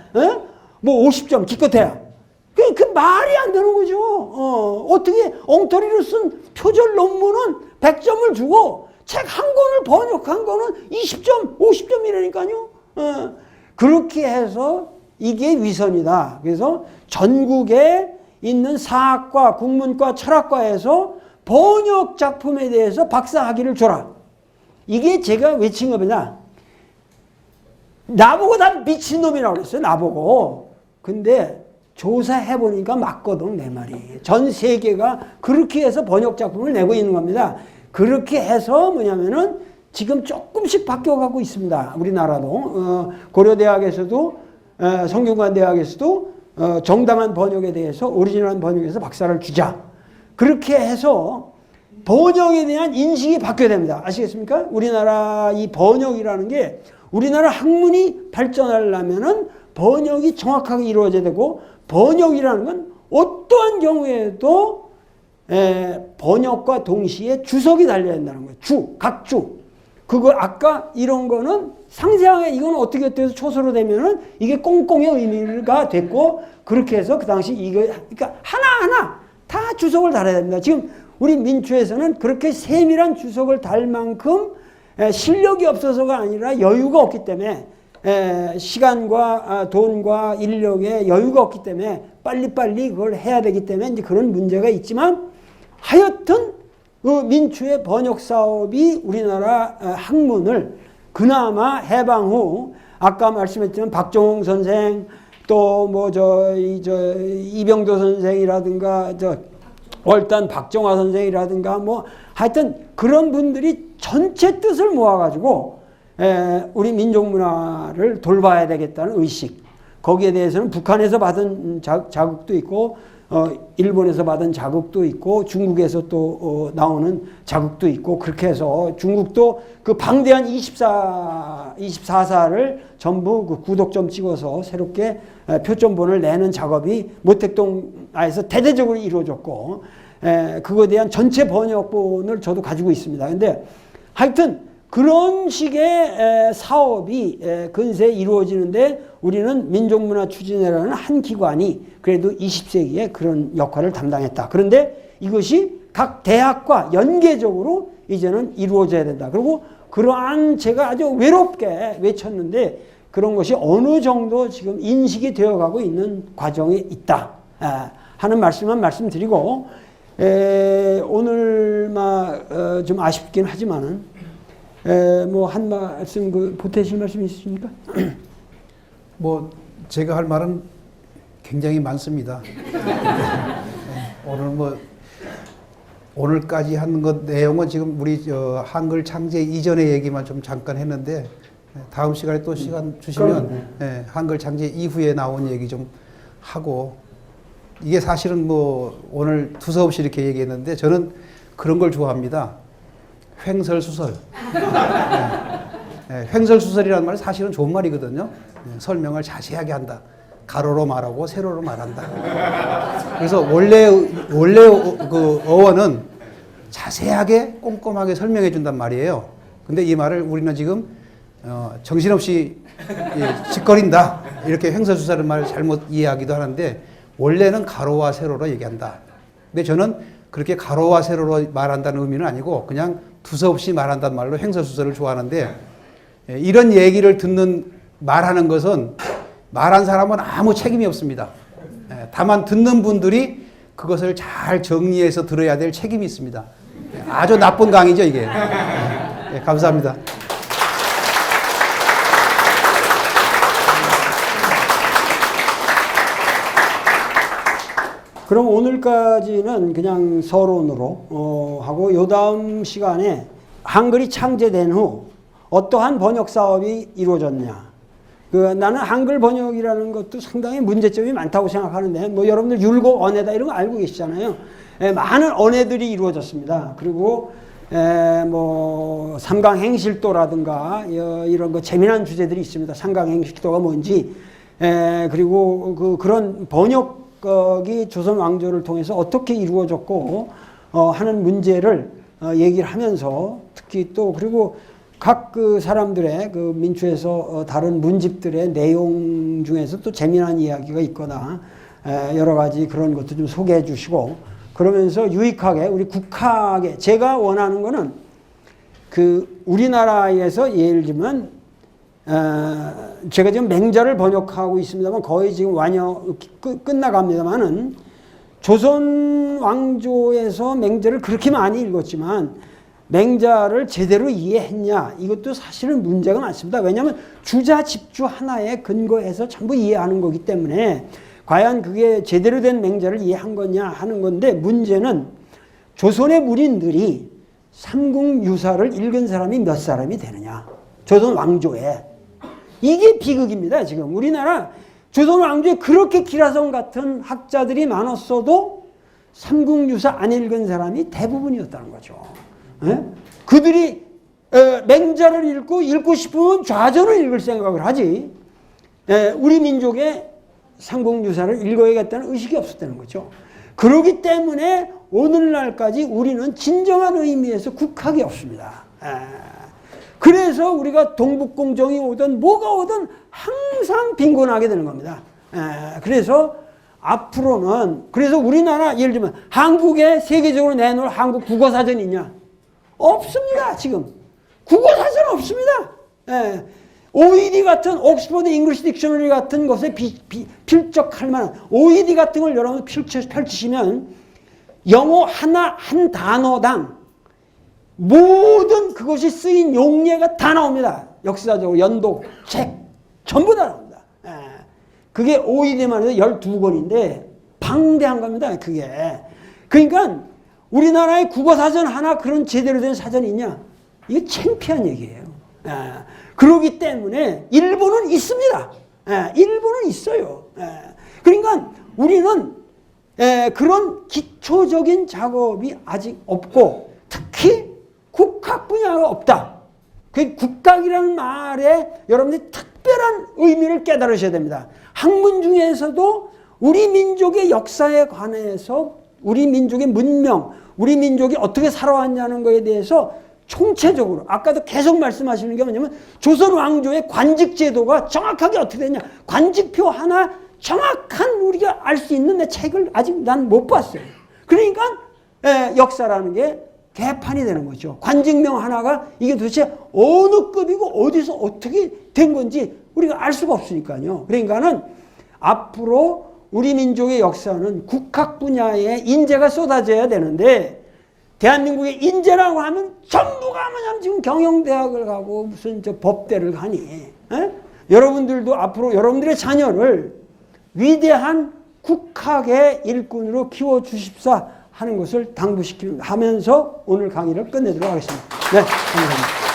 뭐 50점 기껏해야. 그 그 말이 안 되는 거죠. 어떻게 엉터리로 쓴 표절 논문은 100점을 주고 책 한 권을 번역한 거는 20점, 50점이라니까요. 그렇게 해서 이게 위선이다. 그래서 전국에 있는 사학과, 국문과, 철학과에서 번역 작품에 대해서 박사학위를 줘라. 이게 제가 외친 겁니다. 나보고 다 미친놈이라고 그랬어요. 나보고. 근데 조사해보니까 맞거든, 내 말이. 전 세계가 그렇게 해서 번역 작품을 내고 있는 겁니다. 그렇게 해서 뭐냐면은 지금 조금씩 바뀌어가고 있습니다. 우리나라도. 고려대학에서도, 성균관대학에서도 정당한 번역에 대해서, 오리지널한 번역에서 박사를 주자. 그렇게 해서 번역에 대한 인식이 바뀌어야 됩니다. 아시겠습니까? 우리나라 이 번역이라는 게 우리나라 학문이 발전하려면은 번역이 정확하게 이루어져야 되고, 번역이라는 건 어떠한 경우에도 번역과 동시에 주석이 달려야 된다는 거예요. 각주. 그거 아까 이런 거는 상세하게 이건 어떻게 해서 초소로 되면은 이게 꽁꽁의 의미가 됐고, 그렇게 해서 그 당시 이거, 그러니까 하나하나 다 주석을 달아야 됩니다. 지금 우리 민초에서는 그렇게 세밀한 주석을 달 만큼 실력이 없어서가 아니라 여유가 없기 때문에, 시간과 돈과 인력에 여유가 없기 때문에 빨리빨리 그걸 해야 되기 때문에 이제 그런 문제가 있지만, 하여튼 그 민초의 번역 사업이 우리나라 학문을 그나마 해방 후 아까 말씀했지만 박정홍 선생, 또 뭐 이병도 선생이라든가 월단 박정화 선생이라든가 뭐 하여튼 그런 분들이 전체 뜻을 모아가지고 우리 민족 문화를 돌봐야 되겠다는 의식, 거기에 대해서는 북한에서 받은 자극도 있고, 일본에서 받은 자극도 있고, 중국에서 또 나오는 자극도 있고, 그렇게 해서 중국도 그 방대한 24사를 전부 그 구독점 찍어서 새롭게 표점본을 내는 작업이 모택동에서 대대적으로 이루어졌고, 그거에 대한 전체 번역본을 저도 가지고 있습니다. 근데 하여튼 그런 식의 사업이 근세에 이루어지는데 우리는 민족문화추진회라는 한 기관이 그래도 20세기에 그런 역할을 담당했다. 그런데 이것이 각 대학과 연계적으로 이제는 이루어져야 된다. 그리고 그러한 제가 아주 외롭게 외쳤는데 그런 것이 어느 정도 지금 인식이 되어가고 있는 과정에 있다 하는 말씀만 말씀드리고, 오늘 좀 아쉽긴 하지만은 뭐 한 말씀 보태실 말씀 있으십니까? 뭐 제가 할 말은 굉장히 많습니다. 오늘까지 한 것 내용은 지금 우리 한글 창제 이전의 얘기만 좀 잠깐 했는데, 다음 시간에 또 시간 주시면 한글 창제 이후에 나온 얘기 좀 하고, 이게 사실은 뭐 오늘 두서없이 이렇게 얘기했는데 저는 그런 걸 좋아합니다. 횡설수설. 횡설수설이라는 말은 사실은 좋은 말이거든요. 설명을 자세하게 한다. 가로로 말하고 세로로 말한다. 그래서 원래 그 어원은 자세하게 꼼꼼하게 설명해 준단 말이에요. 근데 이 말을 우리는 지금 정신없이 짓거린다. 이렇게 횡설수설의 말을 잘못 이해하기도 하는데, 원래는 가로와 세로로 얘기한다. 근데 저는 그렇게 가로와 세로로 말한다는 의미는 아니고 그냥 두서없이 말한다는 말로 횡설수설을 좋아하는데, 이런 얘기를 말하는 것은 말한 사람은 아무 책임이 없습니다. 다만 듣는 분들이 그것을 잘 정리해서 들어야 될 책임이 있습니다. 아주 나쁜 강의죠, 이게. 감사합니다. 그럼 오늘까지는 그냥 서론으로 하고, 요 다음 시간에 한글이 창제된 후 어떠한 번역 사업이 이루어졌냐. 나는 한글 번역이라는 것도 상당히 문제점이 많다고 생각하는데, 뭐 여러분들 율곡 언해다 이런 거 알고 계시잖아요. 많은 언해들이 이루어졌습니다. 그리고 뭐 삼강행실도라든가 이런 거 재미난 주제들이 있습니다. 삼강행실도가 뭔지, 그리고 그런 번역이 조선 왕조를 통해서 어떻게 이루어졌고 하는 문제를 얘기를 하면서, 특히 또 그리고 각 그 사람들의 그 민초에서 다른 문집들의 내용 중에서 또 재미난 이야기가 있거나 여러 가지 그런 것도 좀 소개해 주시고 그러면서 유익하게 우리 국학에 제가 원하는 거는 그 우리나라에서 예를 들면 제가 지금 맹자를 번역하고 있습니다만 거의 지금 끝나갑니다만은 조선 왕조에서 맹자를 그렇게 많이 읽었지만 맹자를 제대로 이해했냐 이것도 사실은 문제가 많습니다. 왜냐하면 주자 집주 하나에 근거해서 전부 이해하는 거기 때문에 과연 그게 제대로 된 맹자를 이해한 거냐 하는 건데 문제는 조선의 문인들이 삼국유사를 읽은 사람이 몇 사람이 되느냐. 조선 왕조에. 이게 비극입니다. 지금 우리나라 조선 왕조에 그렇게 기라성 같은 학자들이 많았어도 삼국유사 안 읽은 사람이 대부분이었다는 거죠. 예? 그들이 맹자를 읽고 싶으면 좌전을 읽을 생각을 하지 우리 민족의 삼국유사를 읽어야겠다는 의식이 없었다는 거죠. 그렇기 때문에 오늘날까지 우리는 진정한 의미에서 국학이 없습니다. 그래서 우리가 동북공정이 오든 뭐가 오든 항상 빈곤하게 되는 겁니다. 그래서 앞으로는 그래서 우리나라 예를 들면 한국에 세계적으로 내놓을 한국 국어사전이 있냐? 없습니다. 지금 국어사전 없습니다. OED 같은 옥스퍼드 잉글리시 딕셔너리 같은 것에 필적할 만한 OED 같은 걸 여러분 펼치시면 영어 하나 한 단어당 모든 그것이 쓰인 용례가 다 나옵니다. 역사적으로 연독, 책 전부 다 나옵니다. 그게 OED만 해도 12권인데 방대한 겁니다. 그게. 그러니까 우리나라에 국어사전 하나 그런 제대로 된 사전이 있냐? 이게 창피한 얘기예요. 그러기 때문에 일본은 있습니다. 일본은 있어요. 그러니까 우리는 그런 기초적인 작업이 아직 없고 특히 국학 분야가 없다. 그 국학이라는 말에 여러분들이 특별한 의미를 깨달으셔야 됩니다. 학문 중에서도 우리 민족의 역사에 관해서 우리 민족의 문명, 우리 민족이 어떻게 살아왔냐는 것에 대해서 총체적으로 아까도 계속 말씀하시는 게 뭐냐면 조선 왕조의 관직 제도가 정확하게 어떻게 됐냐. 관직표 하나 정확한 우리가 알 수 있는 내 책을 아직 난 못 봤어요. 그러니까 역사라는 게 개판이 되는 거죠. 관직명 하나가 이게 도대체 어느 급이고 어디서 어떻게 된 건지 우리가 알 수가 없으니까요. 그러니까는 앞으로 우리 민족의 역사는 국학 분야에 인재가 쏟아져야 되는데 대한민국의 인재라고 하면 전부가 뭐냐면 지금 경영대학을 가고 무슨 저 법대를 가니. 여러분들도 앞으로 여러분들의 자녀를 위대한 국학의 일꾼으로 키워주십사 하는 것을 당부하면서 오늘 강의를 끝내도록 하겠습니다. 네, 감사합니다.